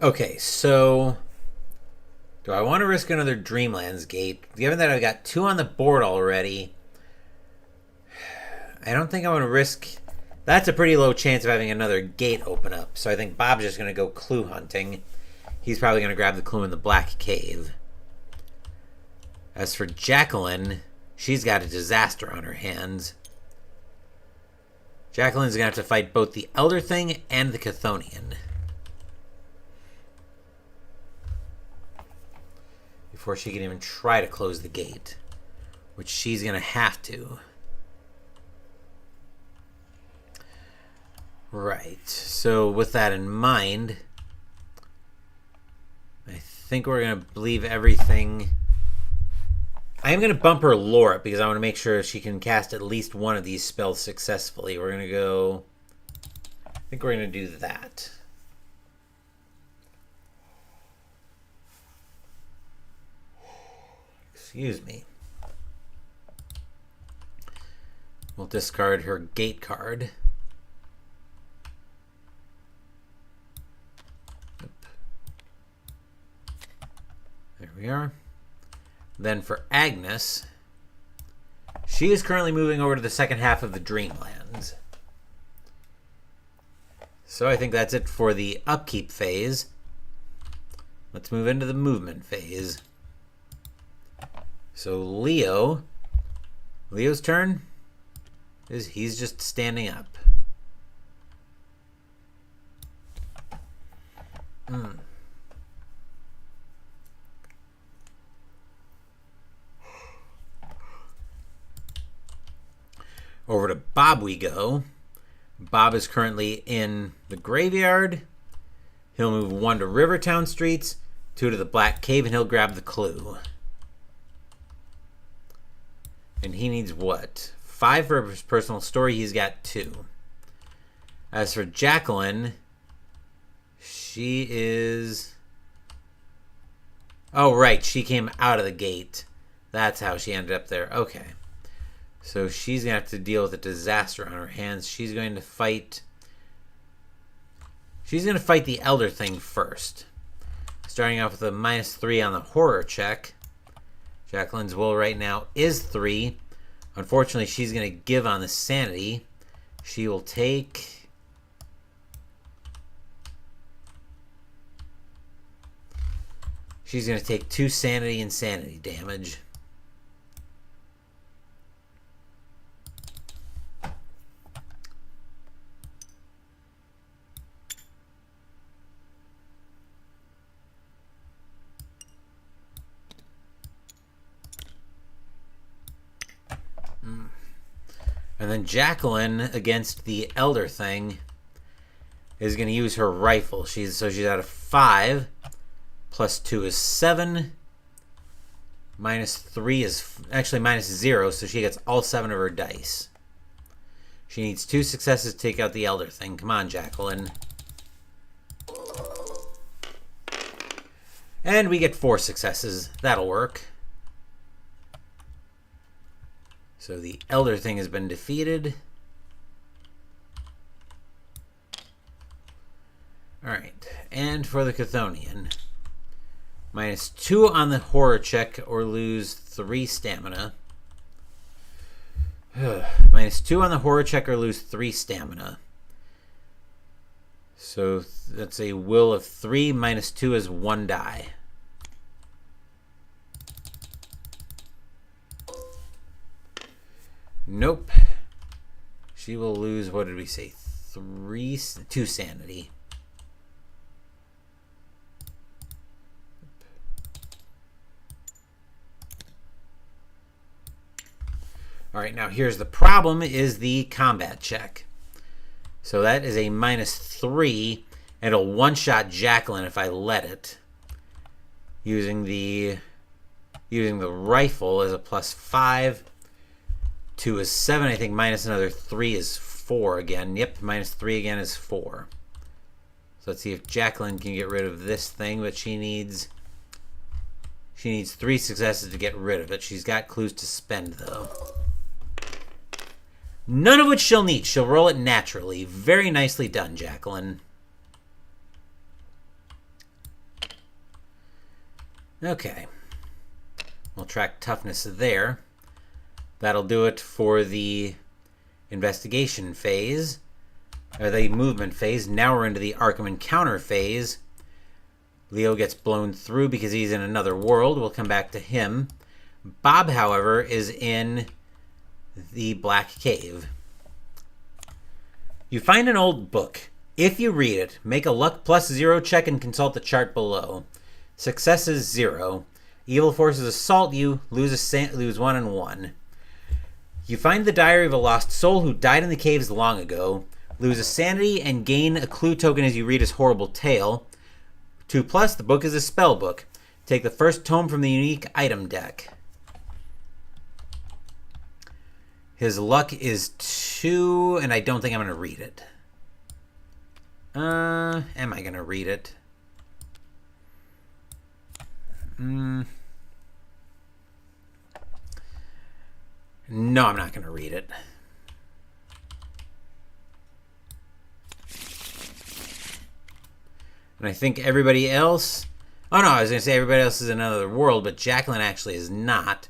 Okay, so do I want to risk another Dreamlands gate? Given that I've got 2 on the board already, I don't think I want to risk... That's a pretty low chance of having another gate open up. So I think Bob's just going to go clue hunting. He's probably going to grab the clue in the Black Cave. As for Jacqueline, she's got a disaster on her hands. Jacqueline's going to have to fight both the Elder Thing and the Chthonian before she can even try to close the gate, which she's going to have to. Right, so with that in mind, I think we're going to leave everything... I am going to bump her lore up because I want to make sure she can cast at least one of these spells successfully. We're going to go... I think we're going to do that. Excuse me. We'll discard her gate card. There we are. Then for Agnes, she is currently moving over to the second half of the Dreamlands. So I think that's it for the upkeep phase. Let's move into the movement phase. So Leo's turn is he's just standing up. Over to Bob we go. Bob is currently in the graveyard. He'll move 1 to Rivertown Streets, 2 to the Black Cave, and he'll grab the clue. And he needs what? 5 for his personal story. He's got 2. As for Jacqueline, she is... Oh, right. She came out of the gate. That's how she ended up there. Okay. So she's going to have to deal with a disaster on her hands. She's going to fight... She's going to fight the Elder Thing first. Starting off with a -3 on the horror check. Jacqueline's will right now is 3. Unfortunately, she's going to give on the sanity. She will take... She's going to take 2 sanity and sanity damage. And then Jacqueline, against the Elder Thing, is going to use her rifle. She's at a 5. Plus 2 is 7. -3 is actually -0, so she gets all 7 of her dice. She needs 2 successes to take out the Elder Thing. Come on, Jacqueline. And we get 4 successes. That'll work. So the Elder Thing has been defeated. Alright, and for the Chthonian. -2 on the horror check or lose 3 stamina. -2 on the horror check or lose 3 stamina. So that's a will of 3. -2 is 1 die. Nope. She will lose, what did we say? 2 sanity. All right, now here's the problem, is the combat check. So that is a -3, and it'll one-shot Jacqueline if I let it. Using the rifle as a +5. 2 is 7, I think, minus another 3 is 4 again. Yep, -3 again is 4. So let's see if Jacqueline can get rid of this thing, but she needs 3 successes to get rid of it. She's got clues to spend, though. None of which she'll need. She'll roll it naturally. Very nicely done, Jacqueline. Okay. We'll track toughness there. That'll do it for the investigation phase, or the movement phase. Now we're into the Arkham encounter phase. Leo gets blown through because he's in another world. We'll come back to him. Bob, however, is in the Black Cave. You find an old book. If you read it, make a luck +0 check and consult the chart below. Success is 0. Evil forces assault you, lose 1 and 1. You find the diary of a lost soul who died in the caves long ago. Lose a sanity and gain a clue token as you read his horrible tale. 2+, the book is a spell book. Take the first tome from the unique item deck. His luck is 2, and I don't think I'm going to read it. Am I going to read it? No, I'm not going to read it. And I think everybody else... Oh, no, I was going to say everybody else is in another world, but Jacqueline actually is not.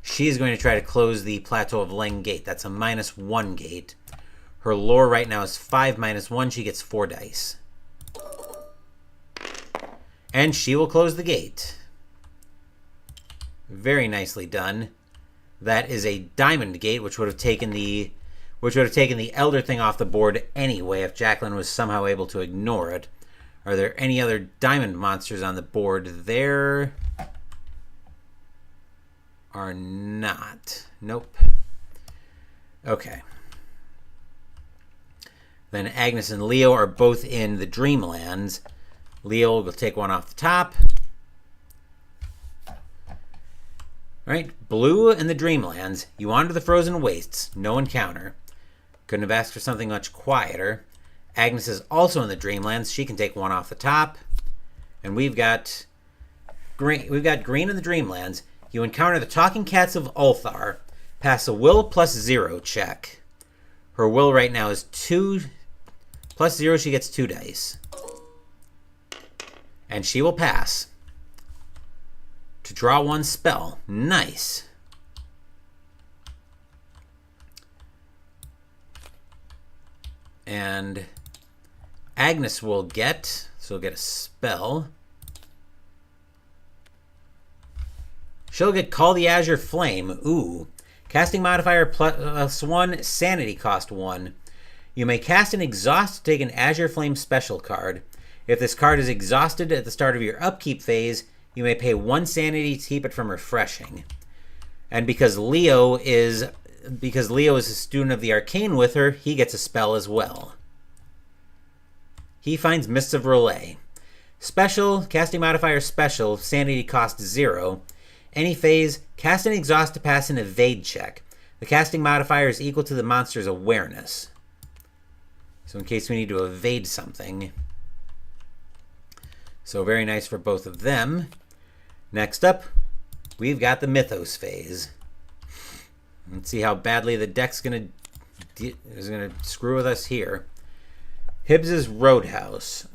She's going to try to close the Plateau of Leng gate. That's a -1 gate. Her lore right now is 5 -1. She gets 4 dice. And she will close the gate. Very nicely done. That is a diamond gate, which would have taken the elder thing off the board anyway if Jacqueline was somehow able to ignore it. Are there any other diamond monsters on the board? There are not. Nope. Okay. Then Agnes and Leo are both in the Dreamlands. Leo will take one off the top. All right, Blue and the Dreamlands. You wander the frozen wastes. No encounter. Couldn't have asked for something much quieter. Agnes is also in the Dreamlands. She can take one off the top. And we've got Green. We've got Green in the Dreamlands. You encounter the Talking Cats of Ulthar. Pass a will +0 check. Her will right now is 2 +0. She gets 2 dice. And she will pass. To draw 1 spell. Nice. And Agnes will get, so we'll get a spell. She'll get Call the Azure Flame. Ooh. Casting modifier +1, sanity cost 1. You may cast an exhaust to take an Azure Flame special card. If this card is exhausted at the start of your upkeep phase, you may pay 1 sanity to keep it from refreshing. And because Leo is a student of the Arcane with her, he gets a spell as well. He finds Mists of Relay. Special, casting modifier special, sanity cost 0. Any phase, cast an exhaust to pass an evade check. The casting modifier is equal to the monster's awareness. So in case we need to evade something. So very nice for both of them. Next up, we've got the Mythos phase. Let's see how badly the deck's gonna screw with us here. Hibbs's Roadhouse.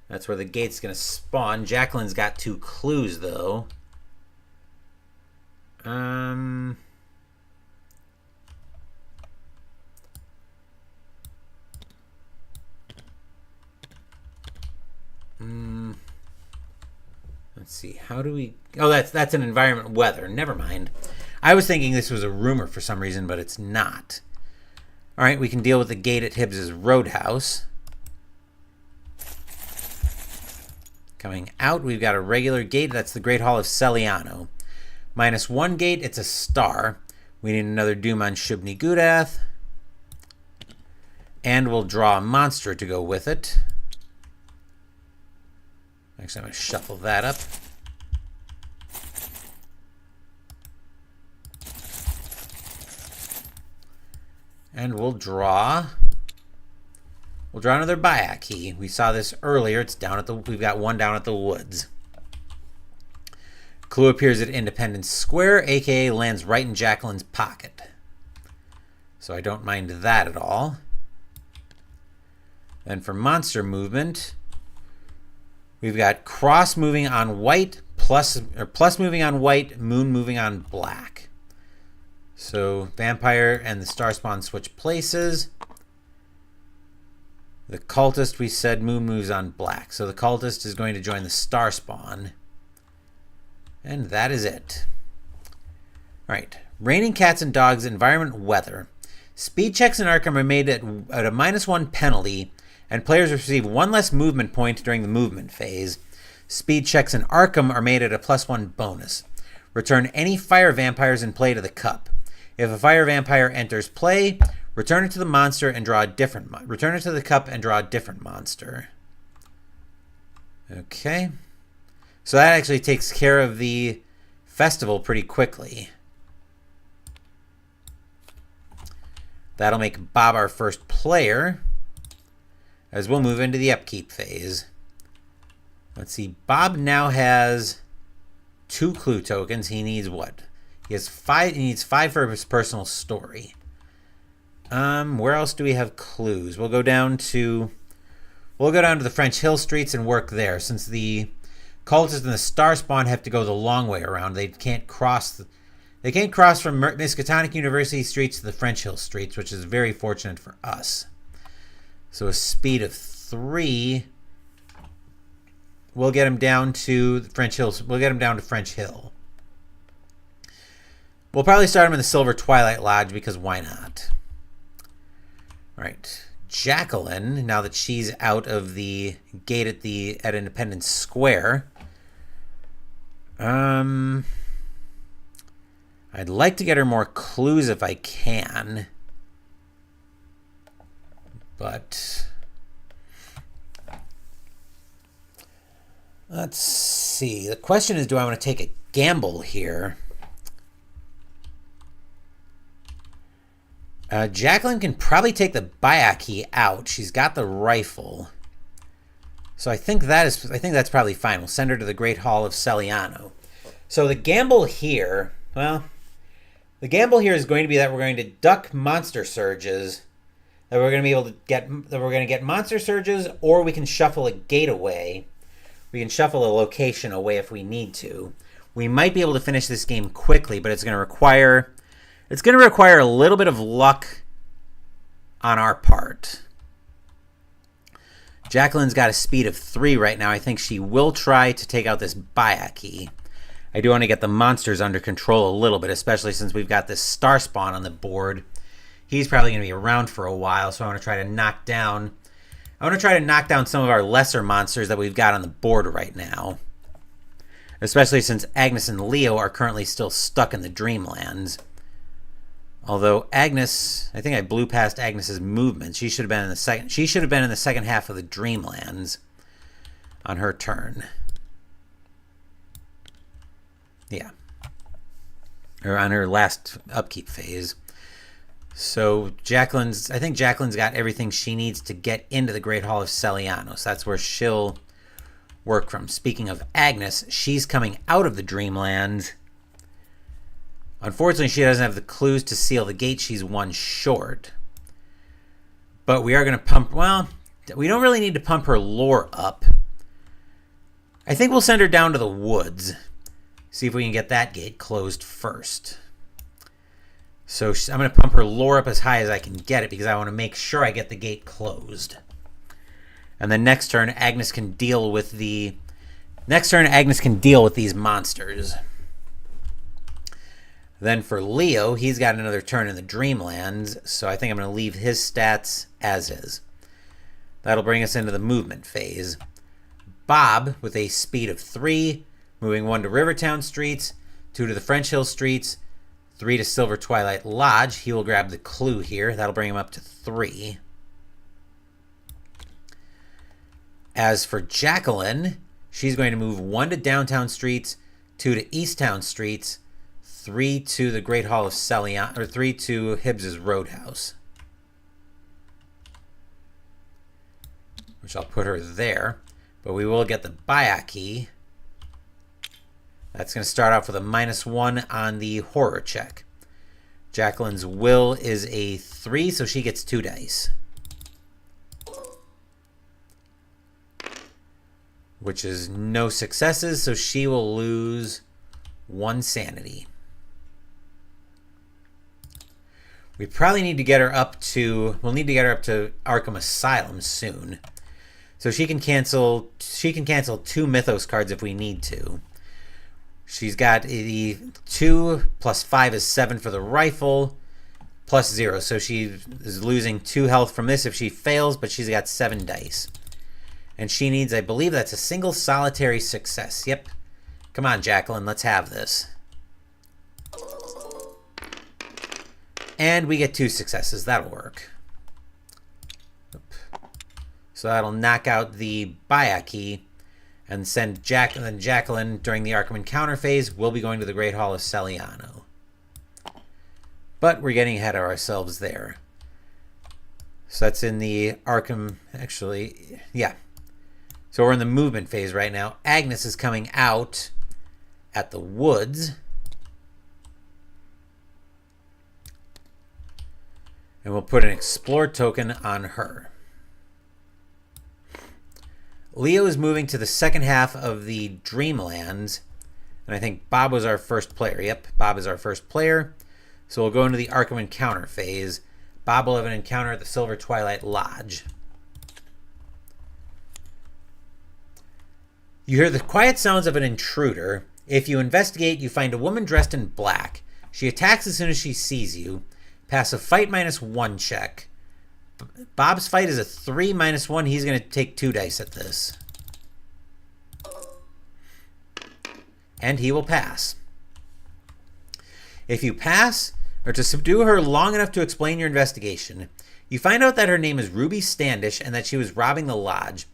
That's where the gate's gonna spawn. Jacqueline's got 2 clues though. Let's see. How do we... Oh, that's an environment weather. Never mind. I was thinking this was a rumor for some reason, but it's not. All right, we can deal with the gate at Hibbs's Roadhouse. Coming out, we've got a regular gate. That's the Great Hall of Celiano. -1 gate, it's a star. We need another Doom on Shub-Niggurath. And we'll draw a monster to go with it. Actually, I'm going to shuffle that up. And we'll draw another Bayak key. We saw this earlier. It's down at the... We've got one down at the woods. Clue appears at Independence Square, aka lands right in Jacqueline's pocket. So I don't mind that at all. Then for monster movement, we've got cross moving on white, plus moving on white, moon moving on black. So vampire and the star spawn switch places. The cultist, we said moon moves on black. So the cultist is going to join the star spawn. And that is it. All right. Raining cats and dogs, environment weather. Speed checks in Arkham are made at a -1 penalty, and players receive 1 less movement point during the movement phase. Speed checks in Arkham are made at a +1 bonus. Return any fire vampires in play to the cup. If a fire vampire enters play, return it to the monster and draw a different return it to the cup and draw a different monster. Okay. So that actually takes care of the festival pretty quickly. That'll make Bob our first player, as we'll move into the upkeep phase. Let's see. Bob now has 2 clue tokens. He needs what? He has 5. He needs 5 for his personal story. Where else do we have clues? We'll go down to the French Hill streets and work there, since the cultists and the star spawn have to go the long way around. They can't cross from Miskatonic University streets to the French Hill streets, which is very fortunate for us. So a speed of 3, we'll get him down to the French Hills. We'll get him down to French Hill. We'll probably start him in the Silver Twilight Lodge, because why not? All right. Jacqueline, now that she's out of the gate at Independence Square, I'd like to get her more clues if I can, but let's see. The question is, do I want to take a gamble here? Jacqueline can probably take the Bayaki out. She's got the rifle. So I think that's probably fine. We'll send her to the Great Hall of Celiano. So the gamble here, well, the gamble here is going to be that we're going to duck monster surges. That we're going to be able to get monster surges, or we can shuffle a gate away. We can shuffle a location away if we need to. We might be able to finish this game quickly, but it's going to require a little bit of luck on our part. Jacqueline's got a speed of 3 right now. I think she will try to take out this Bayaki. I do want to get the monsters under control a little bit, especially since we've got this star spawn on the board. He's probably going to be around for a while, so I want to try to knock down some of our lesser monsters that we've got on the board right now. Especially since Agnes and Leo are currently still stuck in the Dreamlands. Although Agnes, I think I blew past Agnes's movement. She should have been in the second. She should have been in the second half of the Dreamlands on her turn. Yeah, or on her last upkeep phase. So I think Jacqueline's got everything she needs to get into the Great Hall of Celiano. So that's where she'll work from. Speaking of Agnes, she's coming out of the Dreamlands. Unfortunately, she doesn't have the clues to seal the gate. She's 1 short. But we are going to pump... Well, we don't really need to pump her lore up. I think we'll send her down to the woods. See if we can get that gate closed first. So I'm going to pump her lore up as high as I can get it, because I want to make sure I get the gate closed. And then next turn, Agnes can deal with the Next turn, Agnes can deal with these monsters. Then for Leo, he's got another turn in the Dreamlands, so I think I'm going to leave his stats as is. That'll bring us into the movement phase. Bob, with a speed of 3, moving 1 to Rivertown Streets, 2 to the French Hill Streets, 3 to Silver Twilight Lodge. He will grab the clue here. That'll bring him up to 3. As for Jacqueline, she's going to move 1 to Downtown Streets, 2 to Easttown Streets, 3 to the Great Hall of Celion, or 3 to Hibbs's Roadhouse. Which I'll put her there. But we will get the Bayak key. That's going to start off with a -1 on the horror check. Jacqueline's will is a 3, so she gets 2 dice. Which is no successes, so she will lose 1 sanity. We probably need to get her up to, we'll need to get her up to Arkham Asylum soon. So she can cancel 2 Mythos cards if we need to. She's got the 2 plus 5 is 7 for the rifle, plus 0. So she is losing 2 health from this if she fails, but she's got 7 dice. And she needs, I believe that's a single solitary success. Yep. Come on, Jacqueline, let's have this. And we get 2 successes. That'll work. So that'll knock out the Bayak key and send Jacqueline during the Arkham Encounter phase. We'll be going to the Great Hall of Celiano. But we're getting ahead of ourselves there. So that's in the Arkham, actually, yeah. So we're in the movement phase right now. Agnes is coming out at the woods. And we'll put an Explore token on her. Leo is moving to the second half of the Dreamlands. And I think Bob was our first player. Yep, Bob is our first player. So we'll go into the Arkham Encounter phase. Bob will have an encounter at the Silver Twilight Lodge. You hear the quiet sounds of an intruder. If you investigate, you find a woman dressed in black. She attacks as soon as she sees you. Pass a fight -1 check. Bob's fight is a 3 -1. He's going to take 2 dice at this. And he will pass. If you pass, or to subdue her long enough to explain your investigation, you find out that her name is Ruby Standish and that she was robbing the lodge.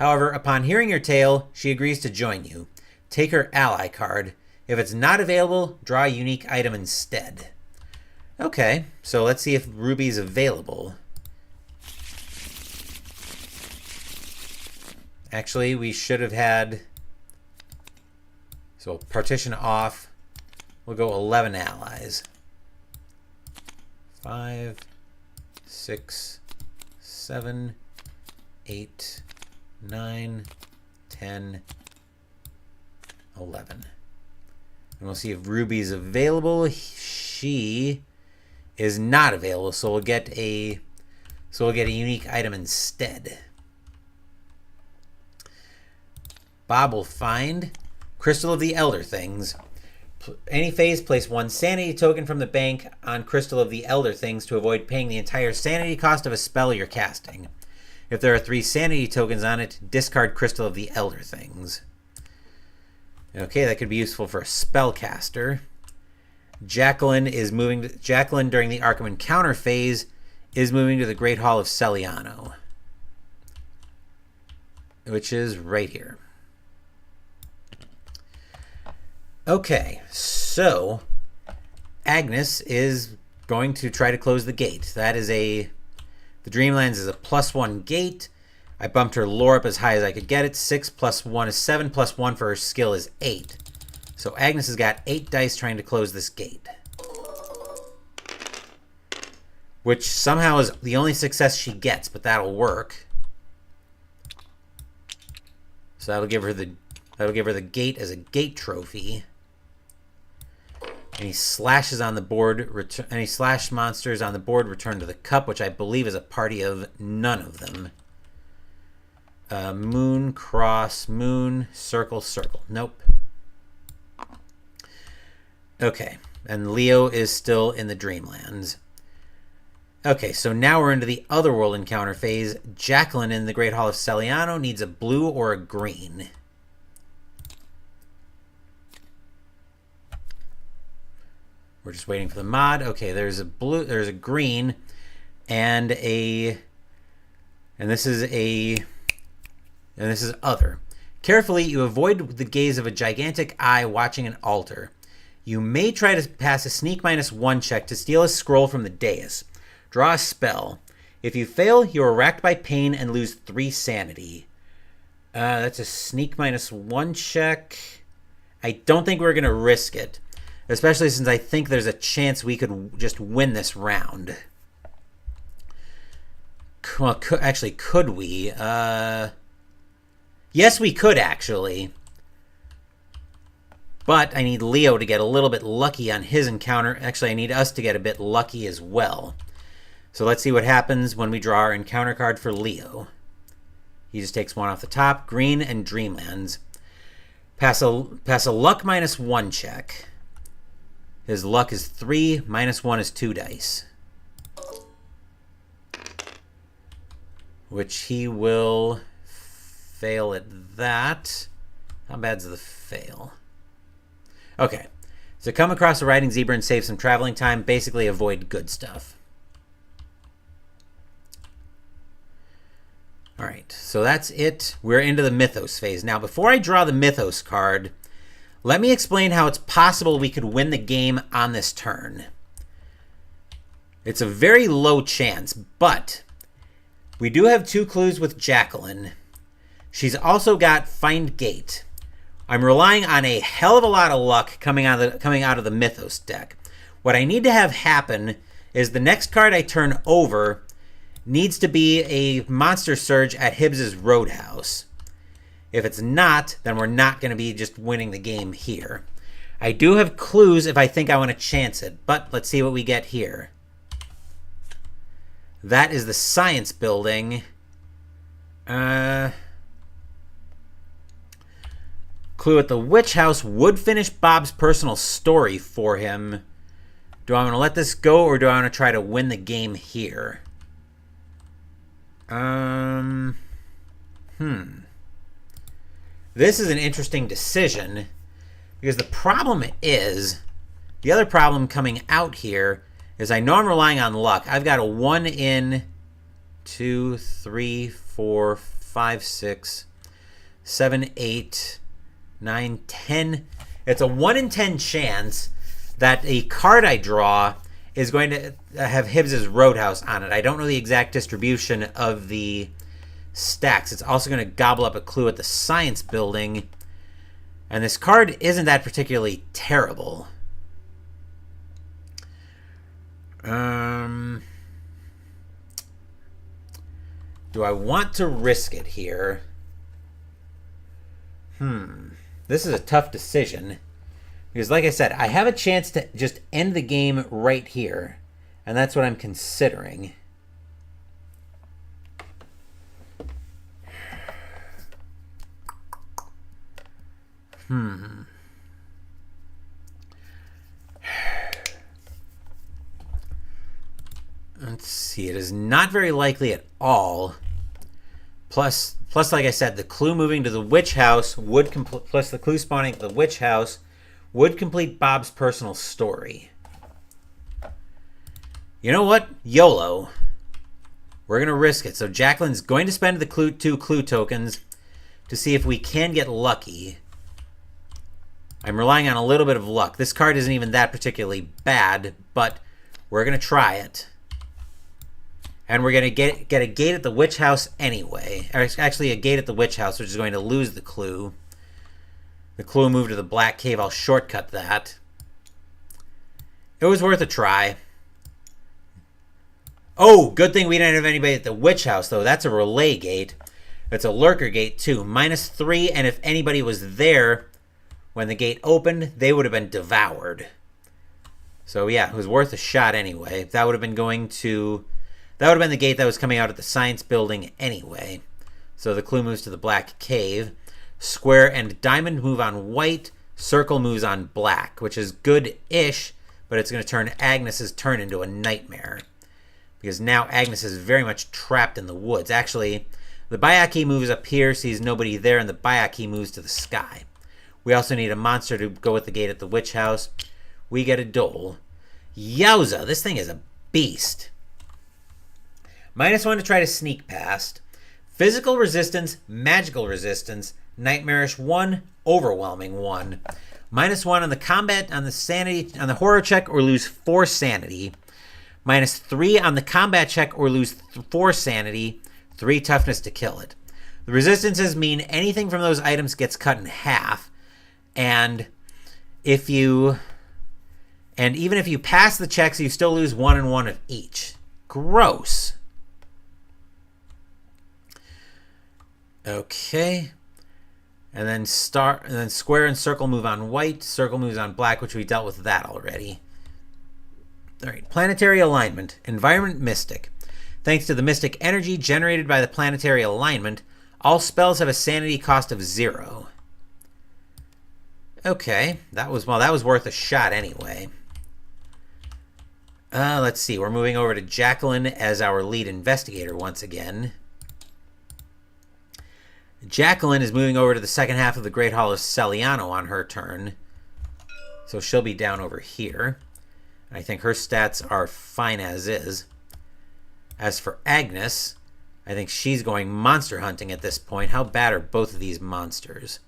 However, upon hearing your tale, she agrees to join you. Take her ally card. If it's not available, draw a unique item instead. Okay, so let's see if Ruby's available. Actually, we should have had... So partition off. We'll go 11 allies. 5, 6, 7, 8, 9, 10, 11. And we'll see if Ruby's available. She is not available, so we'll get a unique item instead. Bob will find Crystal of the Elder Things. Any phase, place 1 sanity token from the bank on Crystal of the Elder Things to avoid paying the entire sanity cost of a spell you're casting. If there are 3 sanity tokens on it, discard Crystal of the Elder Things. Okay, that could be useful for a spellcaster. Jacqueline during the Arkham Encounter phase is moving to the Great Hall of Celiano, which is right here. Okay, so Agnes is going to try to close the gate. The Dreamlands is a +1 gate. I bumped her lore up as high as I could get it. 6 + 1 is 7, + 1 for her skill is 8. So Agnes has got 8 dice trying to close this gate. Which somehow is the only success she gets, but that'll work. So that'll give her the gate as a gate trophy. Any slashes on the board, any slash monsters on the board return to the cup, which I believe is a party of none of them. Moon, cross, moon, circle, circle. Nope. Okay, and Leo is still in the Dreamlands. Okay, so now we're into the Otherworld encounter phase. Jacqueline in the Great Hall of Celiano needs a blue or a green. We're just waiting for the mod. Okay, there's a blue, there's a green, and this is other. Carefully, you avoid the gaze of a gigantic eye watching an altar. You may try to pass a sneak -1 check to steal a scroll from the dais. Draw a spell. If you fail, you are racked by pain and lose 3 sanity. That's a sneak -1 check. I don't think we're going to risk it, especially since I think there's a chance we could just win this round. Well, could we? Yes, we could, actually. But I need Leo to get a little bit lucky on his encounter. Actually, I need us to get a bit lucky as well. So let's see what happens when we draw our encounter card for Leo. He just takes 1 off the top. Green and Dreamlands. Pass a luck -1 check. His luck is 3. -1 is 2 dice. Which he will fail at that. How bad's the fail? Okay. So come across a riding zebra and save some traveling time. Basically avoid good stuff. Alright, so that's it. We're into the Mythos phase. Now, before I draw the Mythos card, let me explain how it's possible we could win the game on this turn. It's a very low chance, but we do have 2 clues with Jacqueline. She's also got Find Gate. I'm relying on a hell of a lot of luck coming out of the Mythos deck. What I need to have happen is the next card I turn over needs to be a Monster Surge at Hibbs's Roadhouse. If it's not, then we're not going to be just winning the game here. I do have clues if I think I want to chance it, but let's see what we get here. That is the Science Building. Clue at the Witch House would finish Bob's personal story for him. Do I want to let this go, or do I want to try to win the game here? This is an interesting decision, because the problem is, the other problem coming out here is I know I'm relying on luck. I've got a 1 in 2, 3, 4, 5, 6, 7, 8, 9, 10. It's a 1 in 10 chance that a card I draw is going to have Hibbs's Roadhouse on it. I don't know the exact distribution of the stacks. It's also going to gobble up a clue at the Science Building. And this card isn't that particularly terrible. Do I want to risk it here? This is a tough decision. Because like I said, I have a chance to just end the game right here. And that's what I'm considering. Let's see. It is not very likely at all. Plus, like I said, the clue moving to the Witch House would plus the clue spawning at the Witch House would complete Bob's personal story. You know what? YOLO. We're going to risk it. So Jacqueline's going to spend the 2 clue tokens to see if we can get lucky. I'm relying on a little bit of luck. This card isn't even that particularly bad, but we're going to try it. And we're going to get a gate at the Witch House anyway. Or actually, a gate at the Witch House, which is going to lose the clue. The clue moved to the Black Cave. I'll shortcut that. It was worth a try. Oh, good thing we didn't have anybody at the Witch House, though. That's a relay gate. It's a lurker gate, too. -3, and if anybody was there when the gate opened, they would have been devoured. So, yeah, it was worth a shot anyway. That would have been going to... That would have been the gate that was coming out at the Science Building anyway. So the clue moves to the black cave. Square and diamond move on white. Circle moves on black, which is good-ish, but it's going to turn Agnes's turn into a nightmare. Because now Agnes is very much trapped in the woods. Actually, the Bayaki moves up here, sees nobody there, and the Bayaki moves to the sky. We also need a monster to go with the gate at the witch house. We get a Dole. Yowza, this thing is a beast. -1 to try to sneak past. Physical resistance, magical resistance, nightmarish 1, overwhelming 1. -1 on the combat, on the sanity, on the horror check, or lose 4 sanity. -3 on the combat check, or lose 4 sanity. 3 toughness to kill it. The resistances mean anything from those items gets cut in half, and even if you pass the checks, you still lose 1 and 1 of each. Gross. Okay. And then square and circle move on white. Circle moves on black, which we dealt with that already. All right. Planetary alignment. Environment mystic. Thanks to the mystic energy generated by the planetary alignment, all spells have a sanity cost of 0. Okay. That was worth a shot anyway. Let's see. We're moving over to Jacqueline as our lead investigator once again. Jacqueline is moving over to the second half of the Great Hall of Celiano on her turn. So she'll be down over here. And I think her stats are fine as is. As for Agnes, I think she's going monster hunting at this point. How bad are both of these monsters?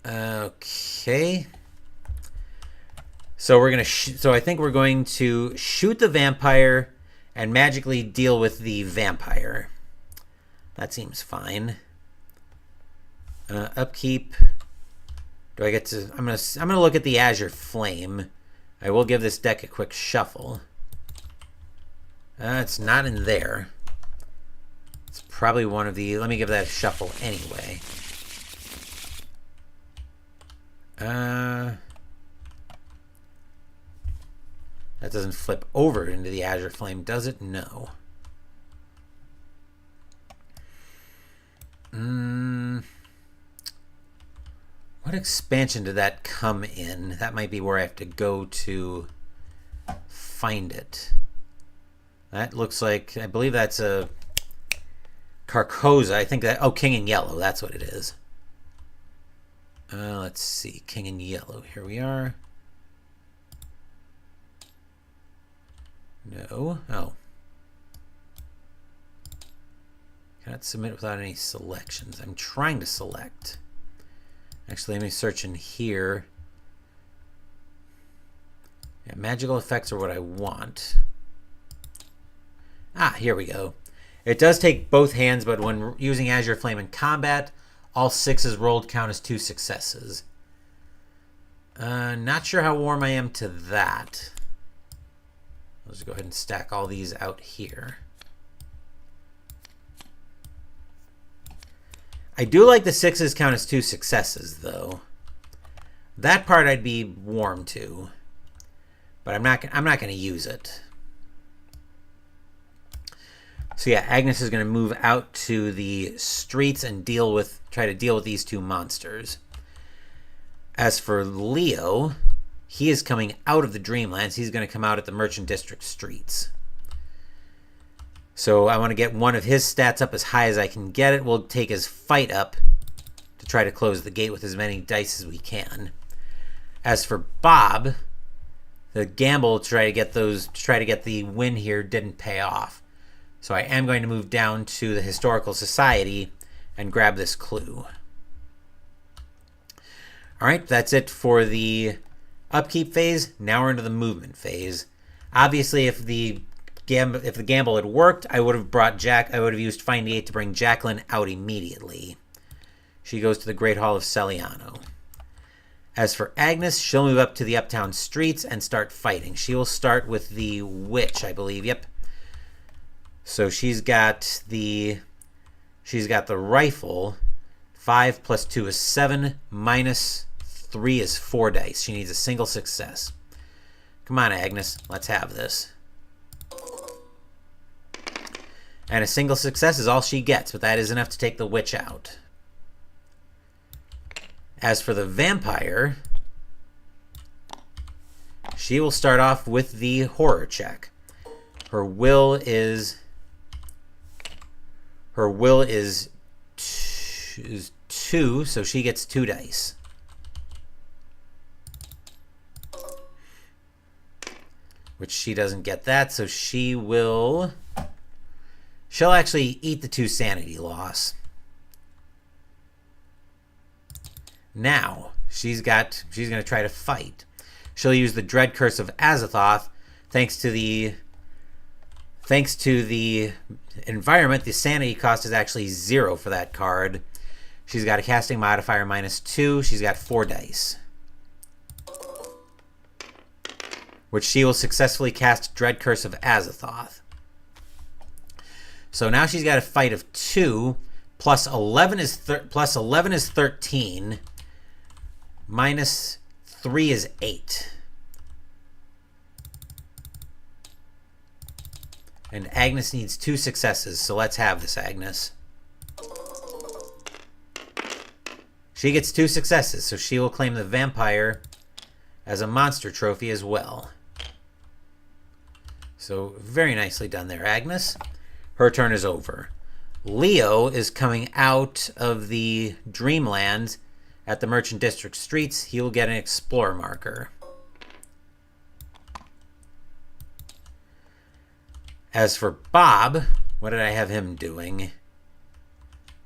Okay. So I think we're going to shoot the vampire and magically deal with the vampire. That seems fine. Upkeep. Do I get to? I'm gonna look at the Azure Flame. I will give this deck a quick shuffle. It's not in there. It's probably one of the. Let me give that a shuffle anyway. That doesn't flip over into the Azure Flame, does it? No. What expansion did that come in? That might be where I have to go to find it. That looks like, I believe that's a Carcosa. I think that, oh, King in Yellow. That's what it is. Let's see. King in Yellow. Here we are. No. Oh. Cannot submit without any selections. I'm trying to select. Actually, let me search in here. Yeah, magical effects are what I want. Ah, here we go. It does take both hands, but when using Azure Flame in combat, all 6s rolled count as 2 successes. Not sure how warm I am to that. Let's go ahead and stack all these out here. I do like the 6s count as 2 successes, though. That part I'd be warm to, but I'm not going to use it. So yeah, Agnes is going to move out to the streets and try to deal with these 2 monsters. As for Leo, he is coming out of the Dreamlands. He's going to come out at the Merchant District streets. So I want to get one of his stats up as high as I can get it. We'll take his fight up to try to close the gate with as many dice as we can. As for Bob, the gamble to try to get the win here didn't pay off. So I am going to move down to the Historical Society and grab this clue. All right, that's it for the upkeep phase. Now we're into the movement phase. Obviously, if the gamble had worked, I would have used Find the 8 to bring Jacqueline out immediately. She goes to the Great Hall of Celiano. As for Agnes, she'll move up to the uptown streets and start fighting. She will start with the witch, I believe. Yep. So she's got the rifle. 5 plus 2 is 7. Minus 3 is 4 dice. She needs a single success. Come on, Agnes. Let's have this. And a single success is all she gets, but that is enough to take the witch out. As for the vampire, she will start off with the horror check. Her will is 2, so she gets 2 dice. Which she doesn't get that, so she'll actually eat the 2 sanity loss. Now, she's going to try to fight. She'll use the Dread Curse of Azathoth. Thanks to the environment, the sanity cost is actually 0 for that card. She's got a casting modifier -2. She's got 4 dice, which she will successfully cast Dread Curse of Azathoth. So now she's got a fight of 2. Plus 11 is 13. -3 is 8. And Agnes needs 2 successes, so let's have this, Agnes. She gets 2 successes, so she will claim the vampire as a monster trophy as well. So very nicely done there, Agnes. Her turn is over. Leo is coming out of the Dreamlands at the Merchant District streets. He will get an Explorer marker. As for Bob, what did I have him doing?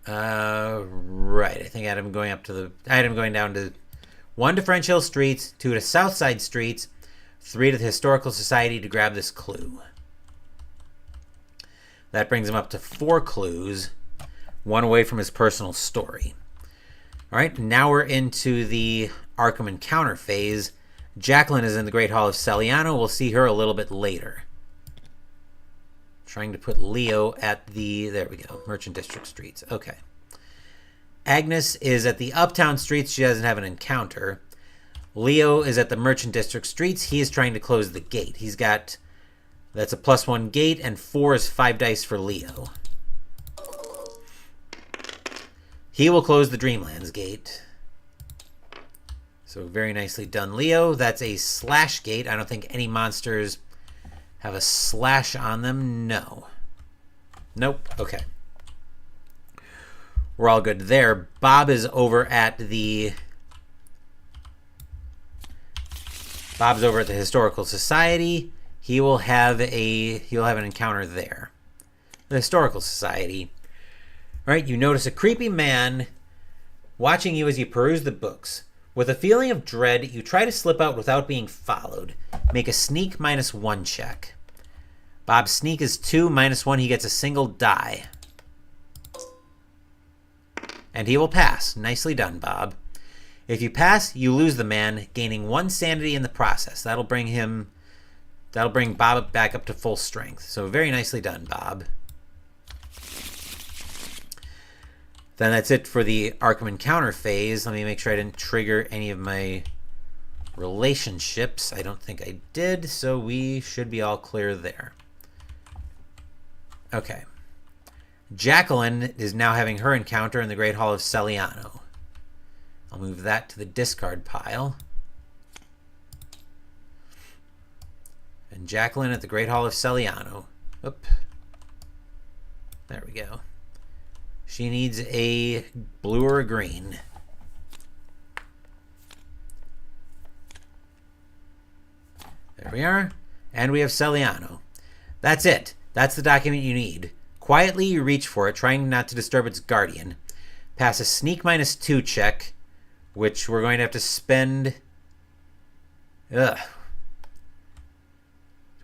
Right. I think I had him going down to 1 to French Hill Streets, 2 to Southside Streets, 3 to the Historical Society to grab this clue. That brings him up to 4 clues, 1 away from his personal story. All right, now we're into the Arkham Encounter phase. Jacqueline is in the Great Hall of Celiano. We'll see her a little bit later. Trying to put Leo at the, there we go, Merchant District streets. Okay. Agnes is at the Uptown streets. She doesn't have an encounter. Leo is at the Merchant District streets. He is trying to close the gate. He's got, that's a +1 gate, and 4 is 5 dice for Leo. He will close the Dreamlands gate. So very nicely done, Leo. That's a slash gate. I don't think any monsters have a slash on them. No. Nope. Okay. We're all good there. Bob is over at the Historical Society. He'll have an encounter there. The Historical Society. All right, you notice a creepy man watching you as you peruse the books. With a feeling of dread, you try to slip out without being followed. Make a sneak -1 check. Bob's sneak is 2, -1. He gets a single die. And he will pass. Nicely done, Bob. If you pass, you lose the man, gaining 1 sanity in the process. That'll bring Bob back up to full strength. So very nicely done, Bob. Then that's it for the Arkham Encounter phase. Let me make sure I didn't trigger any of my relationships. I don't think I did, so we should be all clear there. Okay. Jacqueline is now having her encounter in the Great Hall of Celiano. I'll move that to the discard pile. And Jacqueline at the Great Hall of Celiano. Oop. There we go. She needs a blue or a green. There we are. And we have Celiano. That's it. That's the document you need. Quietly, you reach for it, trying not to disturb its guardian. Pass a sneak -2 check, which we're going to have to spend to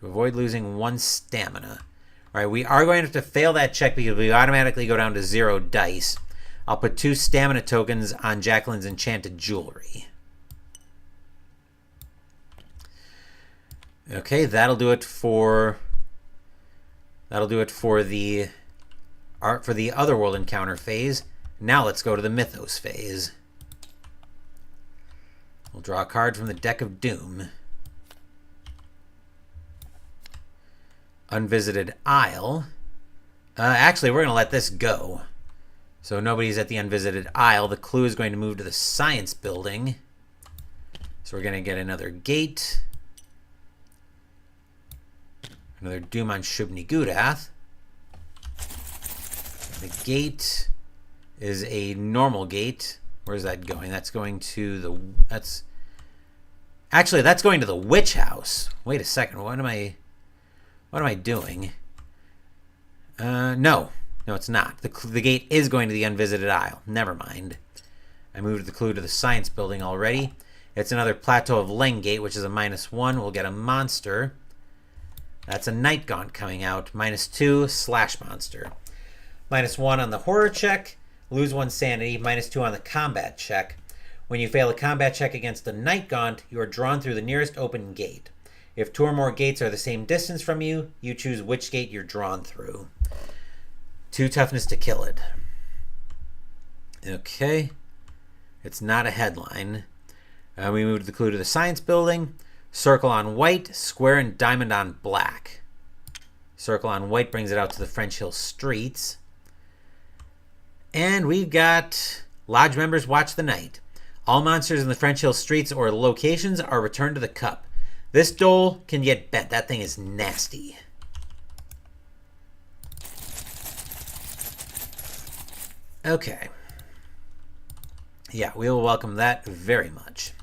avoid losing 1 stamina. All right, we are going to have to fail that check because we automatically go down to 0 dice. I'll put 2 stamina tokens on Jacqueline's enchanted jewelry. Okay, that'll do it for the Otherworld encounter phase. Now let's go to the Mythos phase. We'll draw a card from the Deck of Doom. Unvisited Isle. Actually, we're going to let this go. So nobody's at the unvisited aisle. The clue is going to move to the science building. So we're going to get another gate. Another doom on Shub-Niggurath. The gate is a normal gate. Where's that going? That's going to the... Actually, that's going to the witch house. Wait a second. What am I doing? No, it's not. The gate is going to the unvisited aisle. Never mind. I moved the clue to the science building already. It's another Plateau of Leng gate, which is a -1. We'll get a monster. That's a Night Gaunt coming out. -2, slash monster. -1 on the horror check. Lose 1 sanity. -2 on the combat check. When you fail a combat check against a Night Gaunt, you are drawn through the nearest open gate. If 2 or more gates are the same distance from you, you choose which gate you're drawn through. 2 toughness to kill it. Okay. It's not a headline. We moved the clue to the science building. Circle on white, square and diamond on black. Circle on white brings it out to the French Hill streets. And we've got Lodge members watch the night. All monsters in the French Hill streets or locations are returned to the cup. This dole can get bent. That thing is nasty. Okay. Yeah, we will welcome that very much.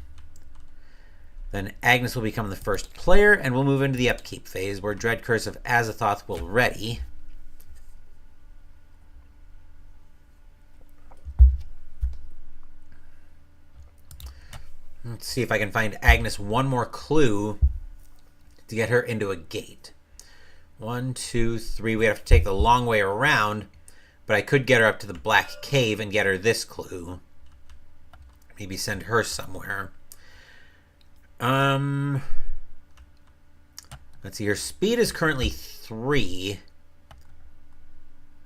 Then Agnes will become the first player, and we'll move into the upkeep phase, where Dread Curse of Azathoth will ready. Let's see if I can find Agnes one more clue to get her into a gate. 1, 2, 3. We have to take the long way around, but I could get her up to the Black Cave and get her this clue. Maybe send her somewhere. Let's see. Her speed is currently 3.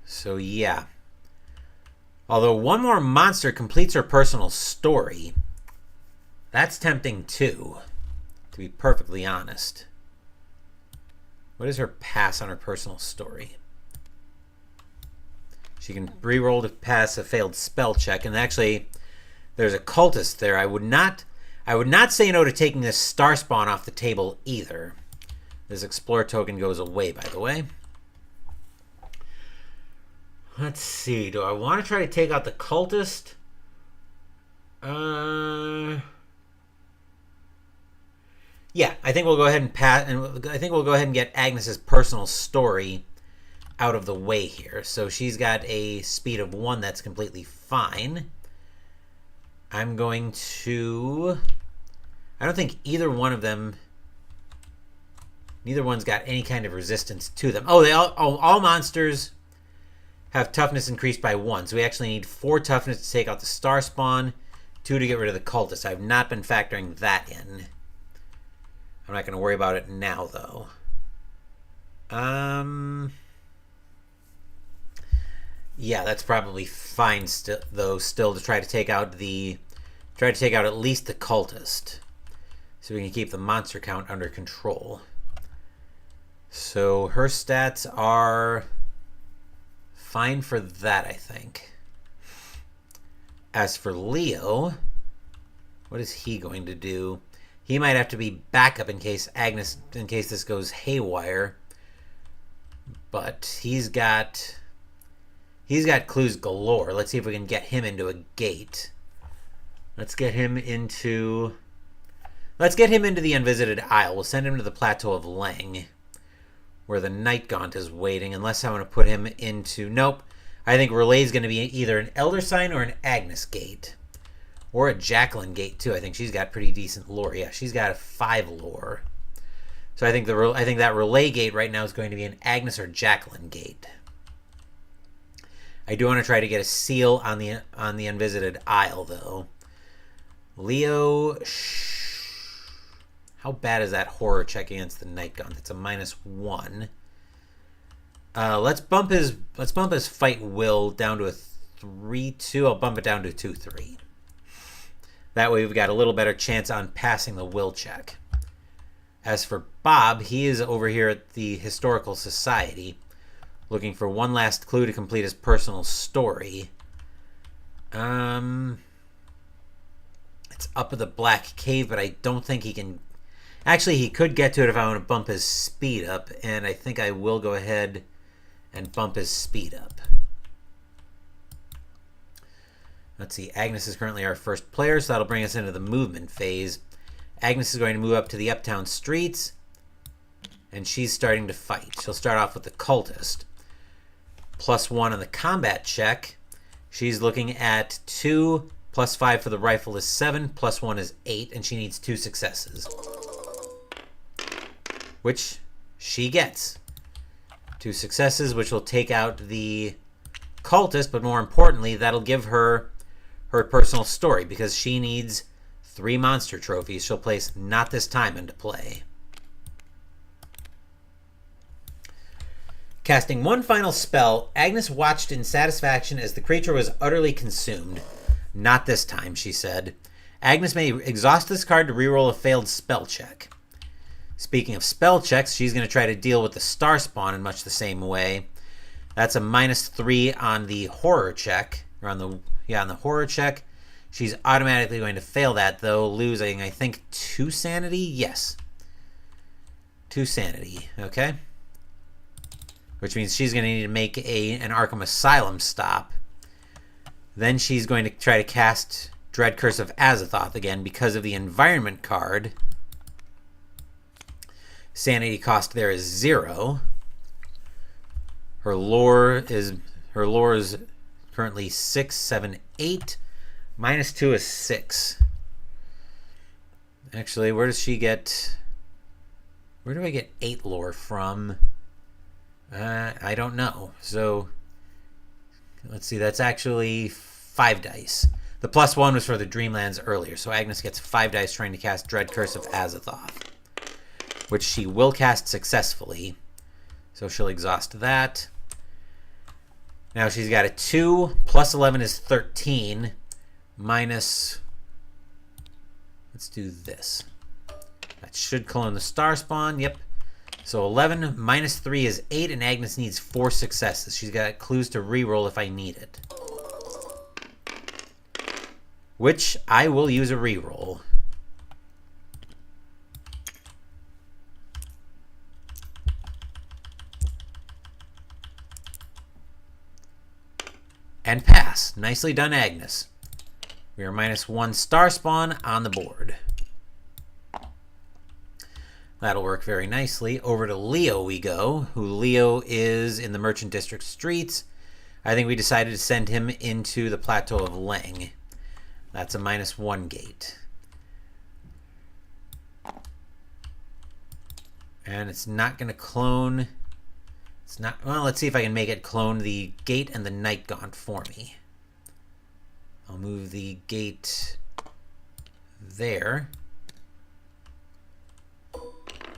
So, yeah. Although one more monster completes her personal story. That's tempting, too, to be perfectly honest. What is her pass on her personal story? She can re-roll to pass a failed spell check. And actually, there's a cultist there. I would not say no to taking this star spawn off the table either. This explore token goes away, by the way. Let's see. Do I want to try to take out the cultist? Yeah, I think we'll go ahead and pass, and I think we'll go ahead and get Agnes's personal story out of the way here. So she's got a speed of 1. That's completely fine. I'm going to... I don't think either one of them... Neither one's got any kind of resistance to them. Oh, all monsters have toughness increased by 1. So we actually need 4 toughness to take out the star spawn, 2 to get rid of the cultist. I've not been factoring that in. I'm not going to worry about it now, though. Yeah, that's probably fine. Still to try to take out at least the cultist, so we can keep the monster count under control. So her stats are fine for that, I think. As for Leo, what is he going to do? He might have to be backup in case this goes haywire. But he's got clues galore. Let's see if we can get him into a gate. Let's get him into the unvisited aisle. We'll send him to the Plateau of Leng, where the Night Gaunt is waiting, unless I want to put him into... Nope. I think Relay is going to be either an Elder Sign or an Agnes gate. Or a Jacqueline gate, too. I think she's got pretty decent lore. Yeah, she's got a 5 lore. So I think that Relay gate right now is going to be an Agnes or Jacqueline gate. I do want to try to get a seal on the unvisited aisle, though. Leo... How bad is that horror check against the Night Gaunt? It's a -1. Let's bump his fight will down to a 3-2. I'll bump it down to 2-3. That way we've got a little better chance on passing the will check. As for Bob, he is over here at the Historical Society. looking for one last clue to complete his personal story. It's up at the Black Cave, but I don't think he can... Actually, he could get to it if I want to bump his speed up, and I think I will go ahead and bump his speed up. Let's see, Agnes is currently our first player, so that'll bring us into the movement phase. Agnes is going to move up to the uptown streets, and she's starting to fight. She'll start off with the cultist. +1 on the combat check. She's looking at 2, +5 for the rifle is 7, +1 is 8, and she needs 2 successes. Which she gets. 2 successes, which will take out the cultist, but more importantly, that'll give her her personal story, because she needs 3 monster trophies she'll place not this time into play. Casting one final spell, Agnes watched in satisfaction as the creature was utterly consumed. Not this time, she said. Agnes may exhaust this card to reroll a failed spell check. Speaking of spell checks, she's going to try to deal with the star spawn in much the same way. That's a -3 on the horror check, or on the horror check. She's automatically going to fail that, though, losing, I think, 2 sanity? Yes. 2 sanity, okay? Which means she's going to need to make an Arkham Asylum stop. Then she's going to try to cast Dread Curse of Azathoth again because of the environment card. Sanity cost there is 0. Her lore is currently 6, 7, 8. -2 is 6. Actually, where does she get... Where do I get 8 lore from? I don't know. So, let's see. That's actually 5 dice. The +1 was for the Dreamlands earlier. So Agnes gets 5 dice trying to cast Dread Curse of Azathoth, which she will cast successfully. So she'll exhaust that. Now she's got a 2. +11 is 13. Minus... Let's do this. That should clone the star spawn. Yep. So 11 -3 is 8, and Agnes needs 4 successes. She's got clues to reroll if I need it. Which I will use a reroll. And pass. Nicely done, Agnes. We are -1 star spawn on the board. That'll work very nicely. Over to Leo we go, who Leo is in the Merchant District streets. I think we decided to send him into the Plateau of Leng. That's a -1 gate. And it's not going to clone... It's not... Well, let's see if I can make it clone the gate and the Night Gaunt for me. I'll move the gate there.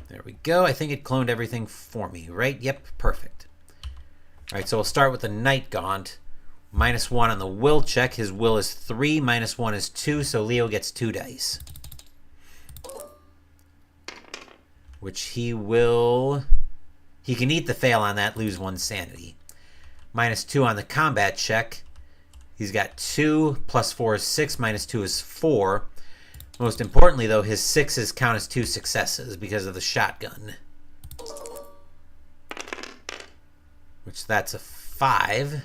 There we go. I think it cloned everything for me, right? Yep, perfect. All right, so we'll start with the Night Gaunt. -1 on the will check. His will is 3, -1 is 2, so Leo gets 2 dice. Which he will... He can eat the fail on that, lose 1 sanity. -2 on the combat check. He's got 2, +4 is 6, -2 is 4. Most importantly, though, his 6s count as 2 successes because of the shotgun. Which, that's a 5.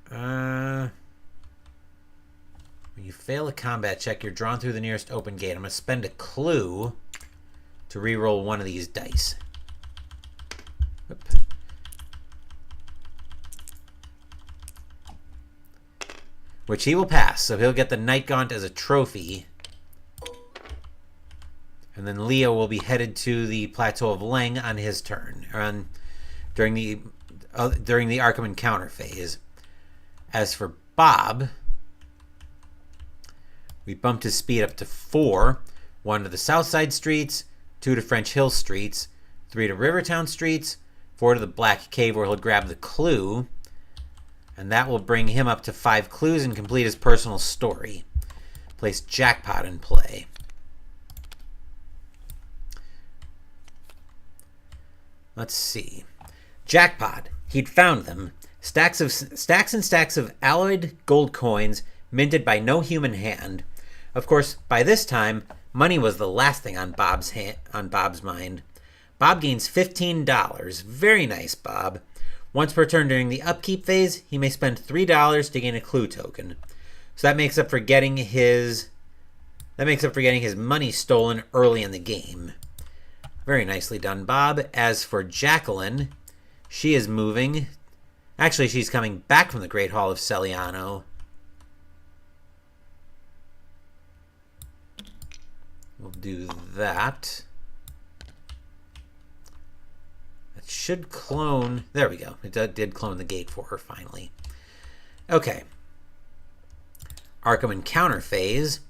When you fail a combat check, you're drawn through the nearest open gate. I'm going to spend a clue to reroll one of these dice. Oop. Which he will pass, so he'll get the Night Gaunt as a trophy. And then Leo will be headed to the Plateau of Leng on his turn, or during the Arkham Encounter phase. As for Bob, we bumped his speed up to 4. 1 to the Southside streets, 2 to French Hill streets, 3 to Rivertown streets, 4 to the Black Cave where he'll grab the clue. And that will bring him up to 5 clues and complete his personal story. Place Jackpot in play. Let's see. Jackpot. He'd found them. Stacks and stacks of alloyed gold coins minted by no human hand. Of course, by this time, money was the last thing on Bob's mind. Bob gains $15. Very nice, Bob. Once per turn during the upkeep phase, he may spend $3 to gain a clue token. So that makes up for getting his money stolen early in the game. Very nicely done, Bob. As for Jacqueline, she is moving. Actually, she's coming back from the Great Hall of Celiano. We'll do that. That should clone. There we go. It did clone the gate for her finally. Okay. Arkham Encounter phase.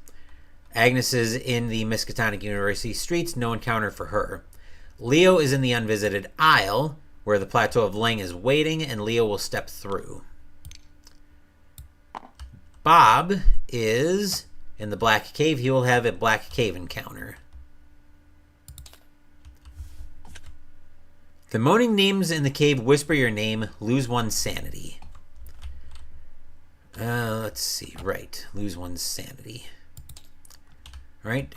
Agnes is in the Miskatonic University streets. No encounter for her. Leo is in the Unvisited Isle, where the Plateau of Leng is waiting, and Leo will step through. Bob is in the Black Cave. He will have a Black Cave encounter. The moaning names in the cave whisper your name. Lose one sanity. Let's see. Right. Lose one sanity. All right.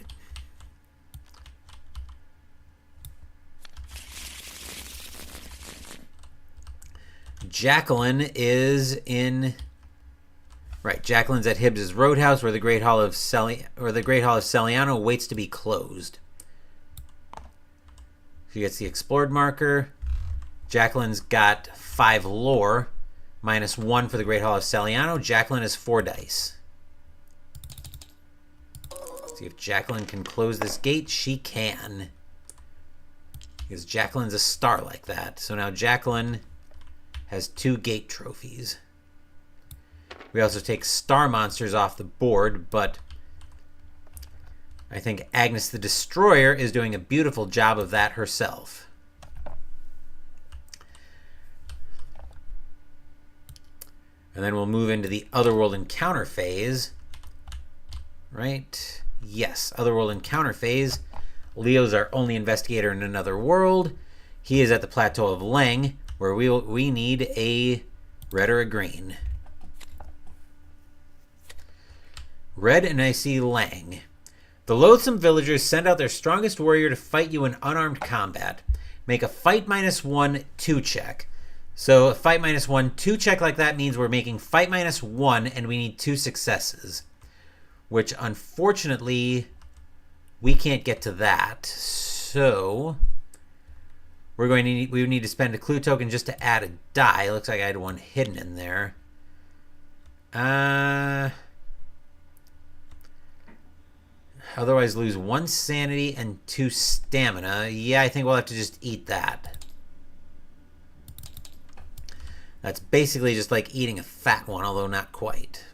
Jacqueline is in. Right. Jacqueline's at Hibbs's Roadhouse, where the Great Hall of Celiano waits to be closed. She gets the explored marker. Jacqueline's got 5 lore. -1 for the Great Hall of Celiano. Jacqueline has 4 dice. Let's see if Jacqueline can close this gate. She can. Because Jacqueline's a star like that. So now Jacqueline has 2 gate trophies. We also take star monsters off the board, but I think Agnes the Destroyer is doing a beautiful job of that herself. And then we'll move into the Otherworld Encounter phase. Right? Yes, Otherworld Encounter phase. Leo's our only investigator in another world. He is at the Plateau of Leng, where we need a red or a green. Red, and I see Leng. The loathsome villagers send out their strongest warrior to fight you in unarmed combat. Make a fight -1, 2 check. So a fight -1, 2 check like that means we're making fight -1 and we need 2 successes. Which unfortunately we can't get to that. So we would need to spend a clue token just to add a die. Looks like I had one hidden in there. Otherwise lose 1 sanity and 2 stamina. Yeah, I think we'll have to just eat that. That's basically just like eating a fat one, although not quite.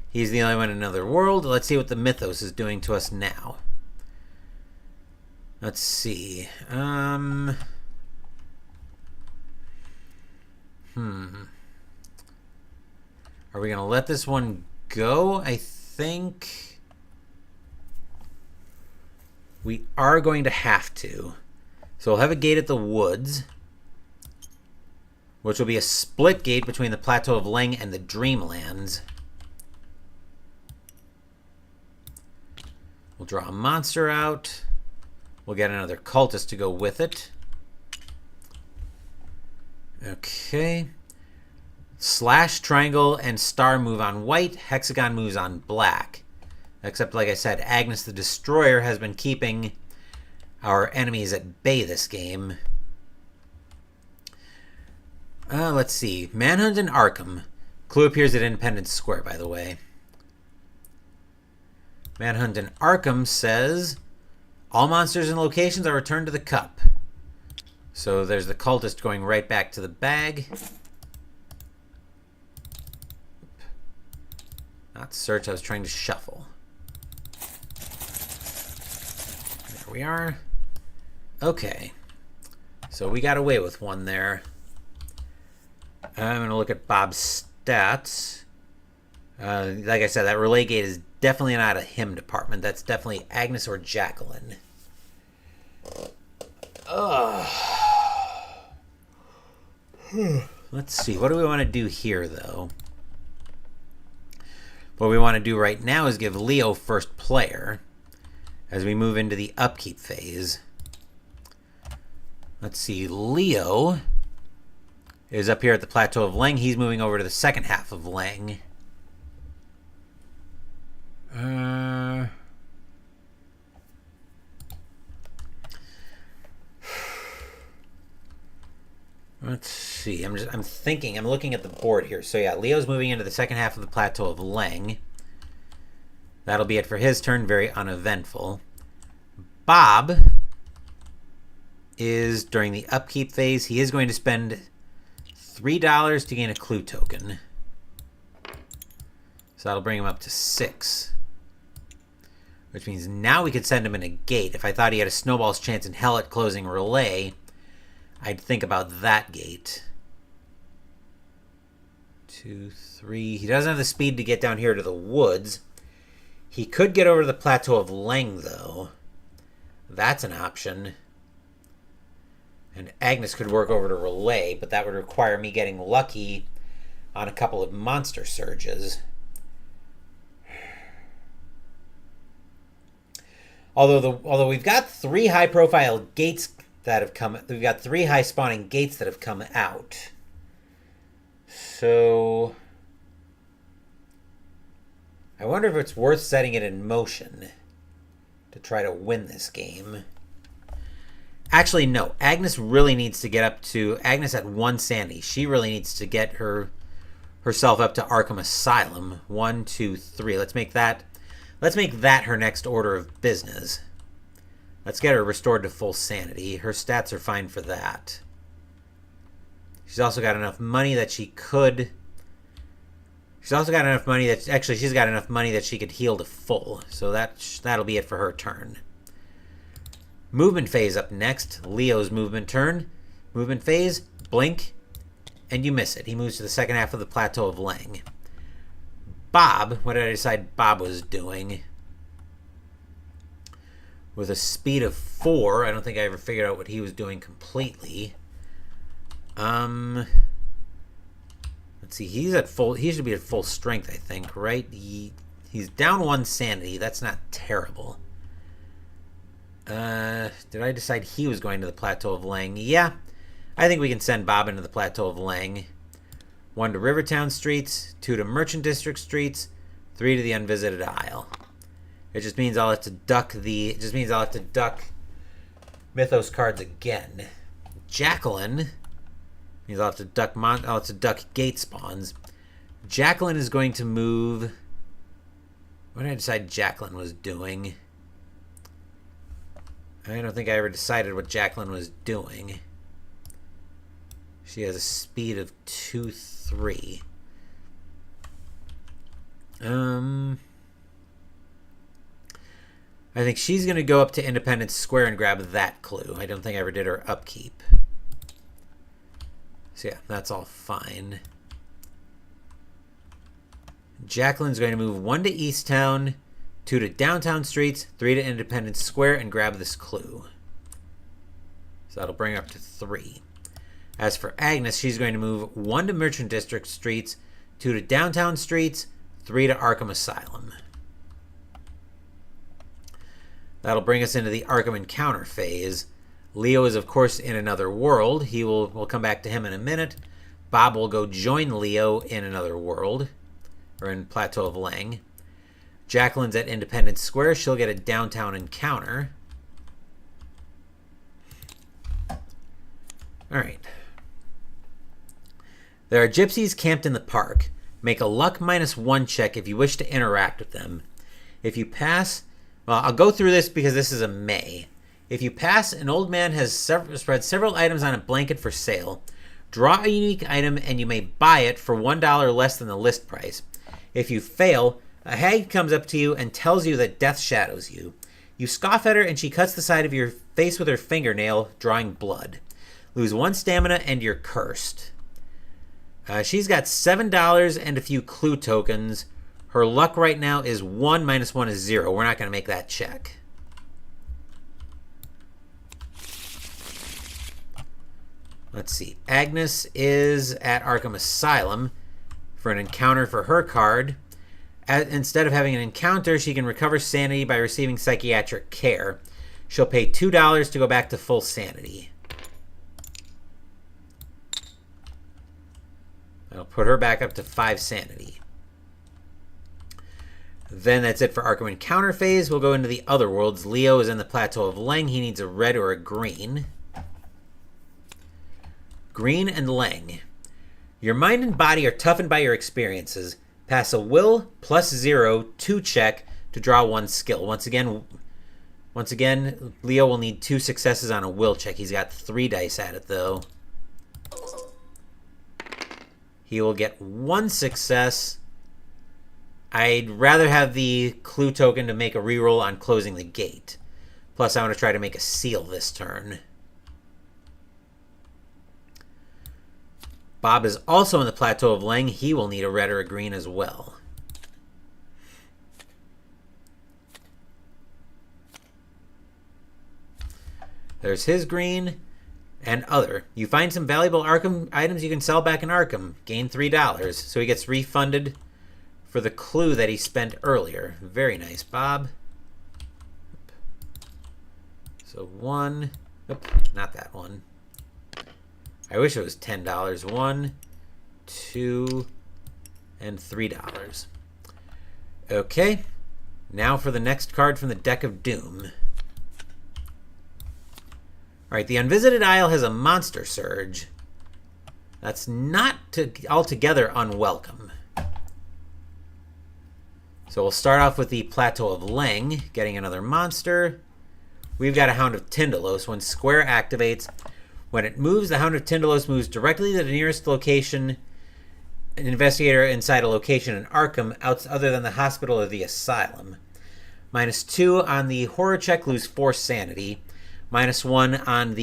He's the only one in another world. Let's see what the Mythos is doing to us now. Let's see. Are we going to let this one go? I think we are going to have to. So we'll have a gate at the woods, which will be a split gate between the Plateau of Leng and the Dreamlands. We'll draw a monster out. We'll get another cultist to go with it. Okay. Slash, triangle, and star move on white. Hexagon moves on black. Except, like I said, Agnes the Destroyer has been keeping our enemies at bay this game. Let's see. Manhunt and Arkham. Clue appears at Independence Square, by the way. Manhunt and Arkham says, all monsters and locations are returned to the cup. So there's the cultist going right back to the bag. Not search, I was trying to shuffle. There we are. Okay. So we got away with one there. I'm going to look at Bob's stats. Like I said, that relay gate is definitely not a him department. That's definitely Agnes or Jacqueline. Let's see. What do we want to do here, though? What we want to do right now is give Leo first player as we move into the upkeep phase. Let's see. Leo is up here at the Plateau of Leng. He's moving over to the second half of Leng. Let's see. I'm thinking. I'm looking at the board here. So yeah, Leo's moving into the second half of the Plateau of Leng. That'll be it for his turn. Very uneventful. Bob is during the upkeep phase. He is going to spend $3 to gain a clue token. So that'll bring him up to 6. Which means now we could send him in a gate. If I thought he had a snowball's chance in hell at closing relay, I'd think about that gate. 2, 3. He doesn't have the speed to get down here to the woods. He could get over to the Plateau of Leng, though. That's an option. And Agnes could work over to relay, but that would require me getting lucky on a couple of monster surges. Although we've got 3 high-profile gates that have come, we've got 3 high-spawning gates that have come out. So I wonder if it's worth setting it in motion to try to win this game. Actually, no. Agnes really needs to get up to... Agnes at 1 sanity. She really needs to get herself up to Arkham Asylum. 1, 2, 3. Let's make that her next order of business. Let's get her restored to full sanity. Her stats are fine for that. She's also got enough money that she could... She's also got enough money that... Actually, she's got enough money that she could heal to full. So that'll be it for her turn. Movement phase up next. Leo's movement turn. Movement phase. Blink. And you miss it. He moves to the second half of the Plateau of Leng. Bob. What did I decide Bob was doing? With a speed of 4. I don't think I ever figured out what he was doing completely. Let's see. He's at full... He should be at full strength, I think, right? He's down 1 sanity. That's not terrible. Did I decide he was going to the Plateau of Leng? Yeah. I think we can send Bob into the Plateau of Leng. 1 to Rivertown Streets, 2 to Merchant District Streets, 3 to the Unvisited Isle. It just means I'll have to duck Mythos cards again. Jacqueline means I'll have to duck gate spawns. Jacqueline is going to move. What did I decide Jacqueline was doing? I don't think I ever decided what Jacqueline was doing. She has a speed of 2, 3. I think she's going to go up to Independence Square and grab that clue. I don't think I ever did her upkeep. So yeah, that's all fine. Jacqueline's going to move 1 to Easttown, 2 to Downtown Streets, 3 to Independence Square, and grab this clue. So that'll bring her up to 3. As for Agnes, she's going to move 1 to Merchant District Streets, 2 to Downtown Streets, 3 to Arkham Asylum. That'll bring us into the Arkham Encounter phase. Leo is, of course, in another world. We'll come back to him in a minute. Bob will go join Leo in another world, or in Plateau of Leng. Jacqueline's at Independence Square. She'll get a downtown encounter. All right. There are gypsies camped in the park. Make a luck -1 check if you wish to interact with them. If you pass... Well, I'll go through this because this is a May. If you pass, an old man has spread several items on a blanket for sale. Draw a unique item and you may buy it for $1 less than the list price. If you fail, a hag comes up to you and tells you that death shadows you. You scoff at her and she cuts the side of your face with her fingernail, drawing blood. Lose 1 stamina and you're cursed. She's got $7 and a few clue tokens. Her luck right now is 1 -1 is 0. We're not going to make that check. Let's see. Agnes is at Arkham Asylum for an encounter for her card. Instead of having an encounter, she can recover sanity by receiving psychiatric care. She'll pay $2 to go back to full sanity. That'll put her back up to 5 sanity. Then that's it for Arkham Encounter phase. We'll go into the other worlds. Leo is in the Plateau of Leng. He needs a red or a green. Green and Leng. Your mind and body are toughened by your experiences. Pass a will +0 2 check to draw 1 skill. Once again, Leo will need 2 successes on a will check. He's got 3 dice at it, though. He will get 1 success. I'd rather have the clue token to make a reroll on closing the gate. Plus, I want to try to make a seal this turn. Bob is also in the Plateau of Leng. He will need a red or a green as well. There's his green and other. You find some valuable Arkham items you can sell back in Arkham. Gain $3. So he gets refunded for the clue that he spent earlier. Very nice, Bob. So 1. Nope, not that one. I wish it was $10. 1, 2, and $3. Okay. Now for the next card from the Deck of Doom. Alright, the Unvisited Isle has a Monster Surge. That's not altogether unwelcome. So we'll start off with the Plateau of Leng, getting another monster. We've got a Hound of Tyndalos. When Square activates, when it moves, the Hound of Tyndalos moves directly to the nearest location, an investigator inside a location in Arkham, other than the hospital or the asylum. -2 on the horror check, lose 4 sanity. -1 on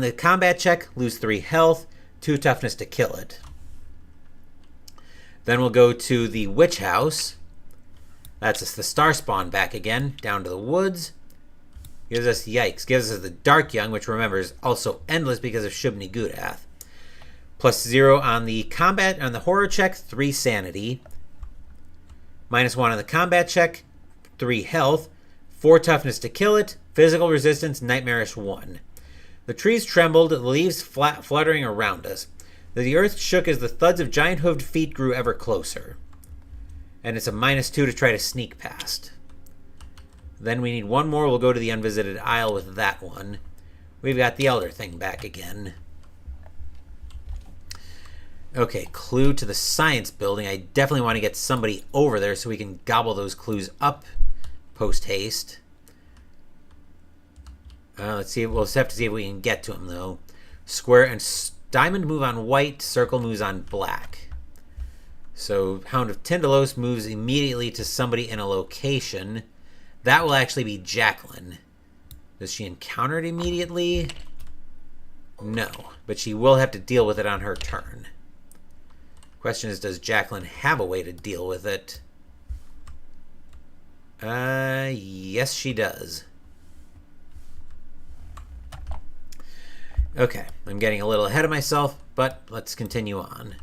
the combat check, lose 3 health, 2 toughness to kill it. Then we'll go to the Witch House. That's the Star Spawn back again, down to the woods. Gives us gives us the Dark Young, which remember is also endless because of Shub-Niggurath. +0 on the combat, on the horror check, 3 sanity. -1 on the combat check, 3 health, 4 toughness to kill it, physical resistance, nightmarish 1. The trees trembled, the leaves fluttering around us. The earth shook as the thuds of giant hooved feet grew ever closer. And it's a -2 to try to sneak past. Then we need 1 more. We'll go to the Unvisited Isle with that one. We've got the Elder Thing back again. Okay, clue to the Science Building. I definitely want to get somebody over there so we can gobble those clues up post-haste. Let's see. We'll just have to see if we can get to him, though. Square and Diamond move on white. Circle moves on black. So Hound of Tyndalos moves immediately to somebody in a location. That will actually be Jacqueline. Does she encounter it immediately? No, but she will have to deal with it on her turn. Question is, does Jacqueline have a way to deal with it? Yes, she does. Okay, I'm getting a little ahead of myself, but let's continue on.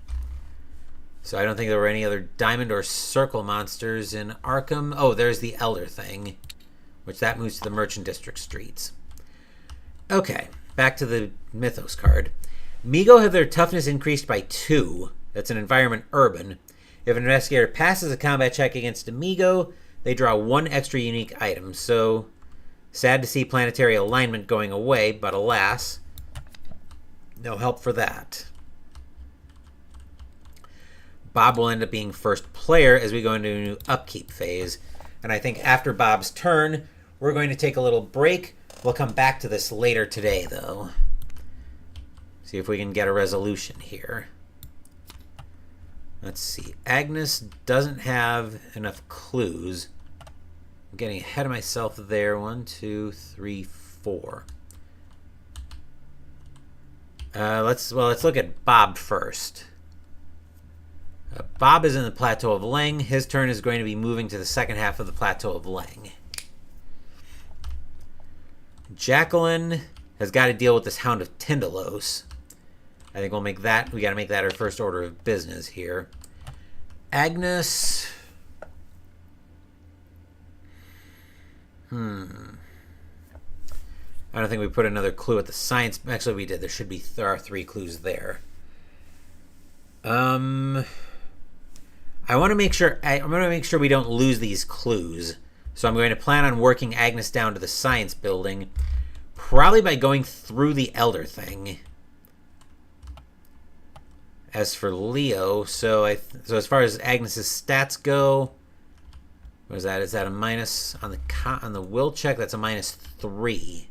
So I don't think there were any other diamond or circle monsters in Arkham. Oh, there's the Elder Thing, which that moves to the Merchant District streets. Okay, back to the Mythos card. Migo have their toughness increased by 2. That's an environment urban. If an investigator passes a combat check against Amigo, they draw 1 extra unique item. So, sad to see planetary alignment going away, but alas, no help for that. Bob will end up being first player as we go into a new upkeep phase. And I think after Bob's turn, we're going to take a little break. We'll come back to this later today, though. See if we can get a resolution here. Let's see. Agnes doesn't have enough clues. I'm getting ahead of myself there. 1, 2, 3, 4. Let's look at Bob first. Bob is in the Plateau of Leng. His turn is going to be moving to the second half of the Plateau of Leng. Jacqueline has got to deal with this Hound of Tindalos. I think we'll make that. We got to make that our first order of business here. Agnes. I don't think we put another clue at the science. Actually, we did. There are 3 clues there. I want to make sure. I'm going to make sure we don't lose these clues. So I'm going to plan on working Agnes down to the science building, probably by going through the Elder thing. As for Leo, so as far as Agnes's stats go, what is that? Is that a minus on the will check? That's a -3.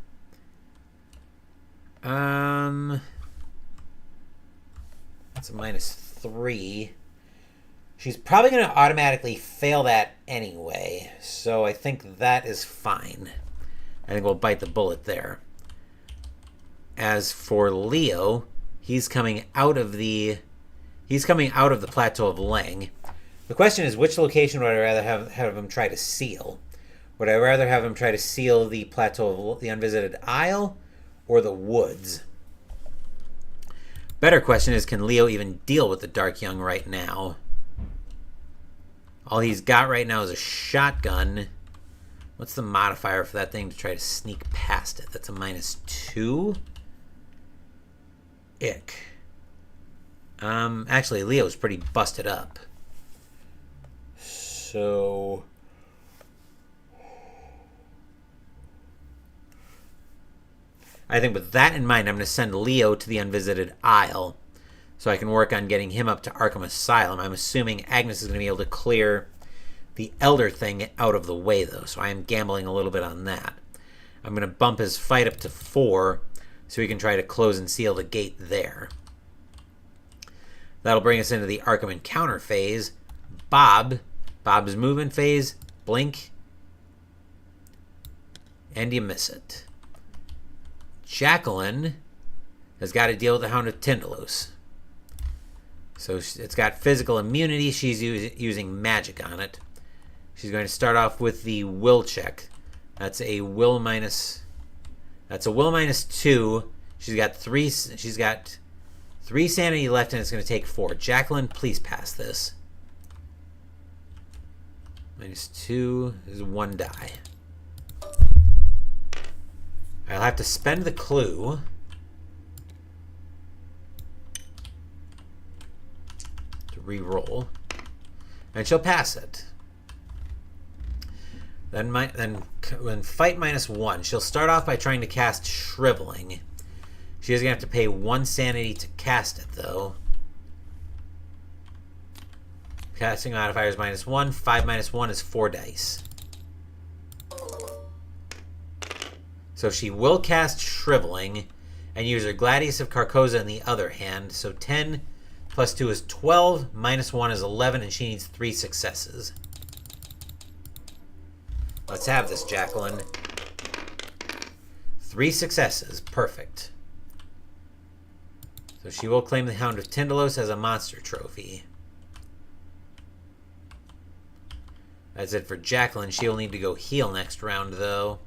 That's a -3. She's probably going to automatically fail that anyway, so I think that is fine. I think we'll bite the bullet there. As for Leo, he's coming out of the Plateau of Leng. The question is, which location would I rather have him try to seal? Would I rather have him try to seal the Plateau of the Unvisited Isle or the woods? Better question is, can Leo even deal with the Dark Young right now? All he's got right now is a shotgun. What's the modifier for that thing to try to sneak past it? That's a -2. Ick. Actually, Leo's pretty busted up. So I think with that in mind, I'm going to send Leo to the Unvisited Isle so I can work on getting him up to Arkham Asylum. I'm assuming Agnes is going to be able to clear the Elder thing out of the way, though, so I am gambling a little bit on that. I'm going to bump his fight up to 4 so he can try to close and seal the gate there. That'll bring us into the Arkham Encounter phase. Bob's movement phase, blink, and you miss it. Jacqueline has got to deal with the Hound of Tindalos. So it's got physical immunity. She's using magic on it. She's going to start off with the will check. That's a will minus. That's a will -2. She's got 3. She's got 3 sanity left, and it's going to take 4. Jacqueline, please pass this. -2 is 1 die. I'll have to spend the clue. To re-roll. And she'll pass it. Then when fight -1, she'll start off by trying to cast Shriveling. She is going to have to pay 1 sanity to cast it, though. Casting modifier is -1. 5 -1 is 4 dice. So she will cast Shriveling and use her Gladius of Carcosa in the other hand. So 10 plus 2 is 12, -1 is 11, and she needs 3 successes. Let's have this, Jacqueline. 3 successes. Perfect. So she will claim the Hound of Tindalos as a monster trophy. That's it for Jacqueline. She'll need to go heal next round, though.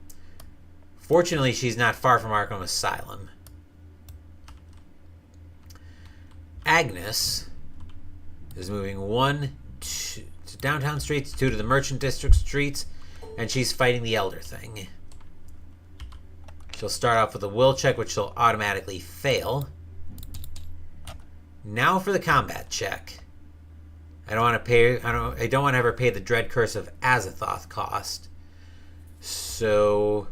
Fortunately, she's not far from Arkham Asylum. Agnes is moving 1 to downtown streets, 2 to the Merchant District streets, and she's fighting the Elder thing. She'll start off with a will check, which she'll automatically fail. Now for the combat check. I don't want to have her pay the Dread Curse of Azathoth cost. So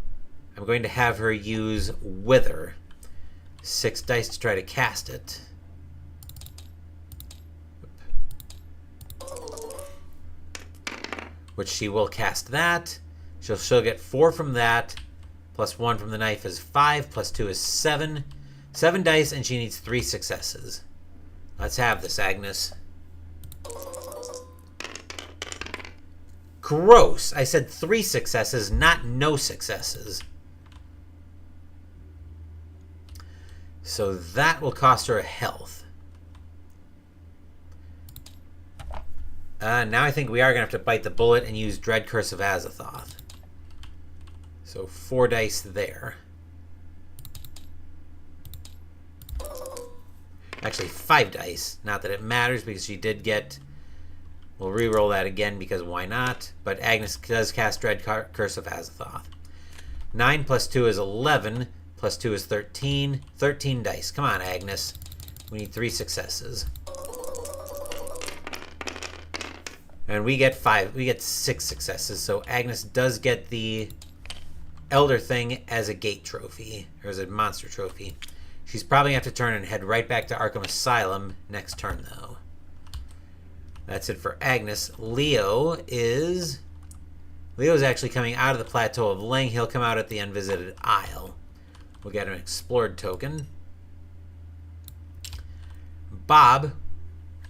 I'm going to have her use Wither. 6 dice to try to cast it. Which she will cast that. She'll get 4 from that. Plus 1 from the knife is 5. Plus 2 is 7. 7 dice, and she needs 3 successes. Let's have this, Agnes. Gross. I said 3 successes, not no successes. So that will cost her a health. Now I think we are going to have to bite the bullet and use Dread Curse of Azathoth. So 4 dice there. Actually, 5 dice. Not that it matters because she did get... We'll re-roll that again because why not? But Agnes does cast Dread Curse of Azathoth. 9 plus 2 is 11. Plus 2 is 13. 13 dice. Come on, Agnes. We need 3 successes. And we get 5. We get 6 successes. So Agnes does get the Elder Thing as a gate trophy. Or as a monster trophy. She's probably going to have to turn and head right back to Arkham Asylum next turn, though. That's it for Agnes. Leo's actually coming out of the Plateau of Leng. He'll come out at the Unvisited Isle. We'll get an Explored token. Bob.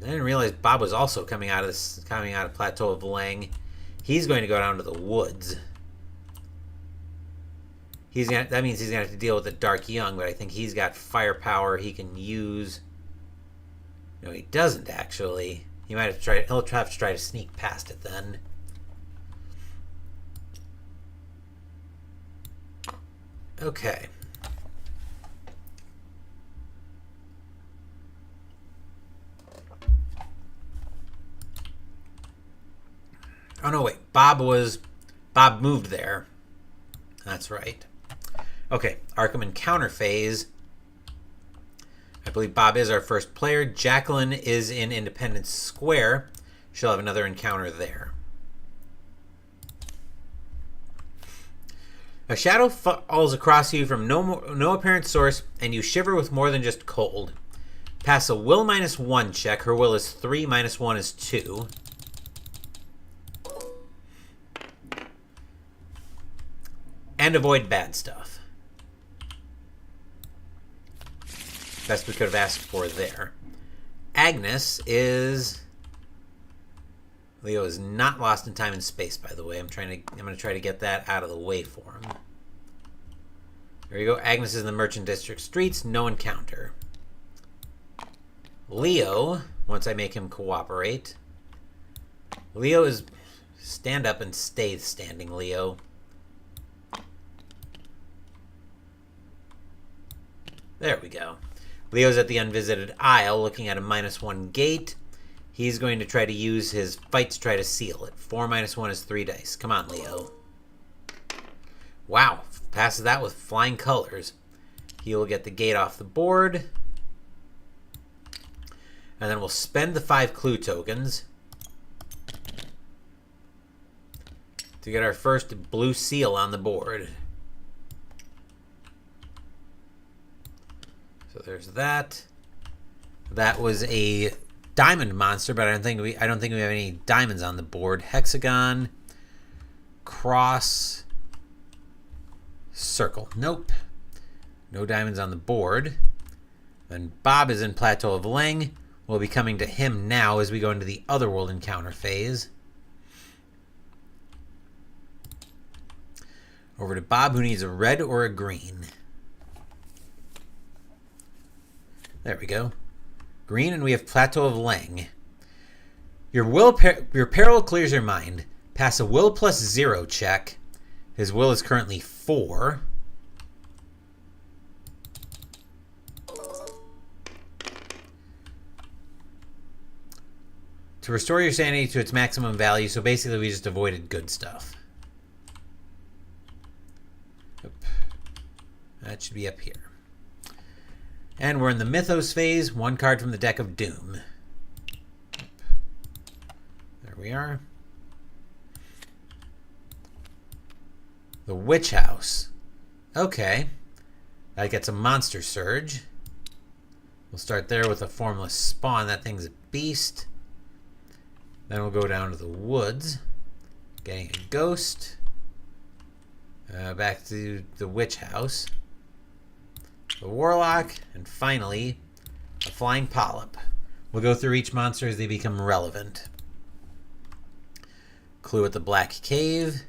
I didn't realize Bob was also coming out of Plateau of Leng. He's going to go down to the woods. That means he's going to have to deal with the Dark Young, but I think he's got firepower he can use. No, he doesn't actually. He'll have to try to sneak past it then. Okay. Oh no, wait. Bob moved there. That's right. Okay, Arkham Encounter phase. I believe Bob is our first player. Jacqueline is in Independence Square. She'll have another encounter there. A shadow falls across you from no apparent source, and you shiver with more than just cold. Pass a will -1 check. Her will is 3, -1 is 2. And avoid bad stuff. Best we could have asked for there. Agnes is... Leo is not lost in time and space, by the way. I'm going to try to get that out of the way for him. There you go. Agnes is in the Merchant District streets. No encounter. Leo, once I make him cooperate. Leo is... Stand up and stay standing, Leo. There we go. Leo's at the Unvisited Isle looking at a -1 gate. He's going to try to use his fight to try to seal it. 4 -1 is 3 dice. Come on, Leo. Wow. Passes that with flying colors. He will get the gate off the board. And then we'll spend the 5 clue tokens to get our first blue seal on the board. So there's that. That was a diamond monster, but I don't think we have any diamonds on the board. Hexagon, cross, circle. Nope. No diamonds on the board. Then Bob is in Plateau of Leng. We'll be coming to him now as we go into the Otherworld encounter phase. Over to Bob, who needs a red or a green. There we go. Green, and we have Plateau of Leng. Your peril clears your mind. Pass a will +0 check. His will is currently 4. To restore your sanity to its maximum value, so basically we just avoided good stuff. That should be up here. And we're in the Mythos phase. 1 card from the deck of Doom. There we are. The Witch House. Okay. That gets a Monster Surge. We'll start there with a Formless Spawn. That thing's a beast. Then we'll go down to the woods. Getting a Ghost. Back to the Witch House. The Warlock, and finally, a Flying Polyp. We'll go through each monster as they become relevant. Clue at the Black Cave.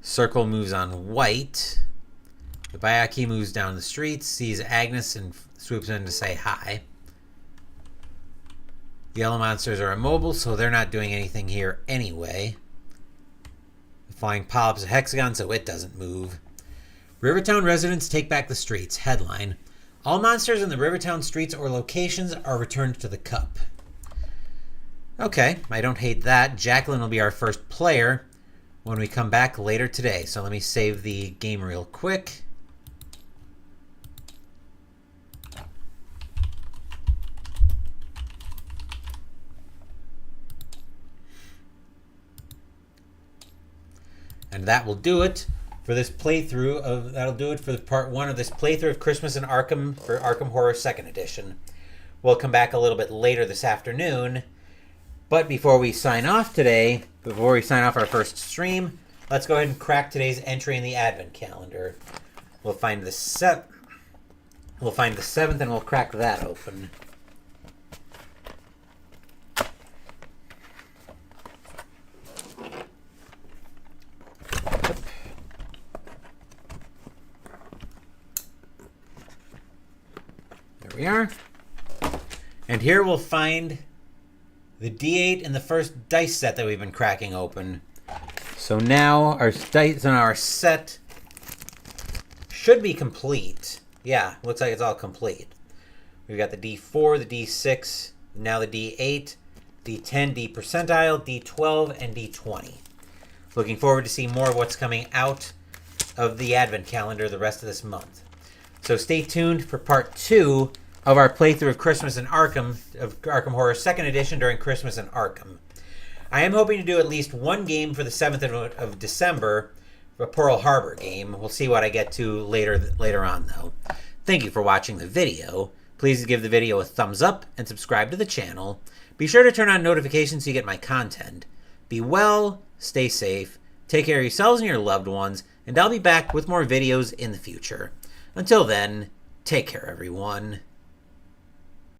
Circle moves on white. The Bayaki moves down the street, sees Agnes, and swoops in to say hi. The yellow monsters are immobile, so they're not doing anything here anyway. The Flying Polyp is a hexagon, so it doesn't move. Rivertown residents take back the streets. Headline: All monsters in the Rivertown streets or locations are returned to the cup. Okay, I don't hate that. Jacqueline will be our first player when we come back later today. So let me save the game real quick. And that will do it for this playthrough of, that'll do it for the part 1 of this playthrough of Christmas in Arkham for Arkham Horror 2nd Edition. We'll come back a little bit later this afternoon. But before we sign off today, before we sign off our first stream, let's go ahead and crack today's entry in the Advent calendar. We'll find the 7th and we'll crack that open. There we are. And here we'll find the D8 and the first dice set that we've been cracking open. So now our dice on our set should be complete. Yeah, looks like it's all complete. We've got the D4, the D6, now the D8, D10, D percentile, D12, and D20. Looking forward to seeing more of what's coming out of the Advent calendar the rest of this month. So stay tuned for part 2 of our playthrough of Christmas in Arkham, of Arkham Horror 2nd Edition during Christmas in Arkham. I am hoping to do at least one game for the 7th of December, a Pearl Harbor game. We'll see what I get to later on, though. Thank you for watching the video. Please give the video a thumbs up and subscribe to the channel. Be sure to turn on notifications so you get my content. Be well, stay safe, take care of yourselves and your loved ones, and I'll be back with more videos in the future. Until then, take care, everyone.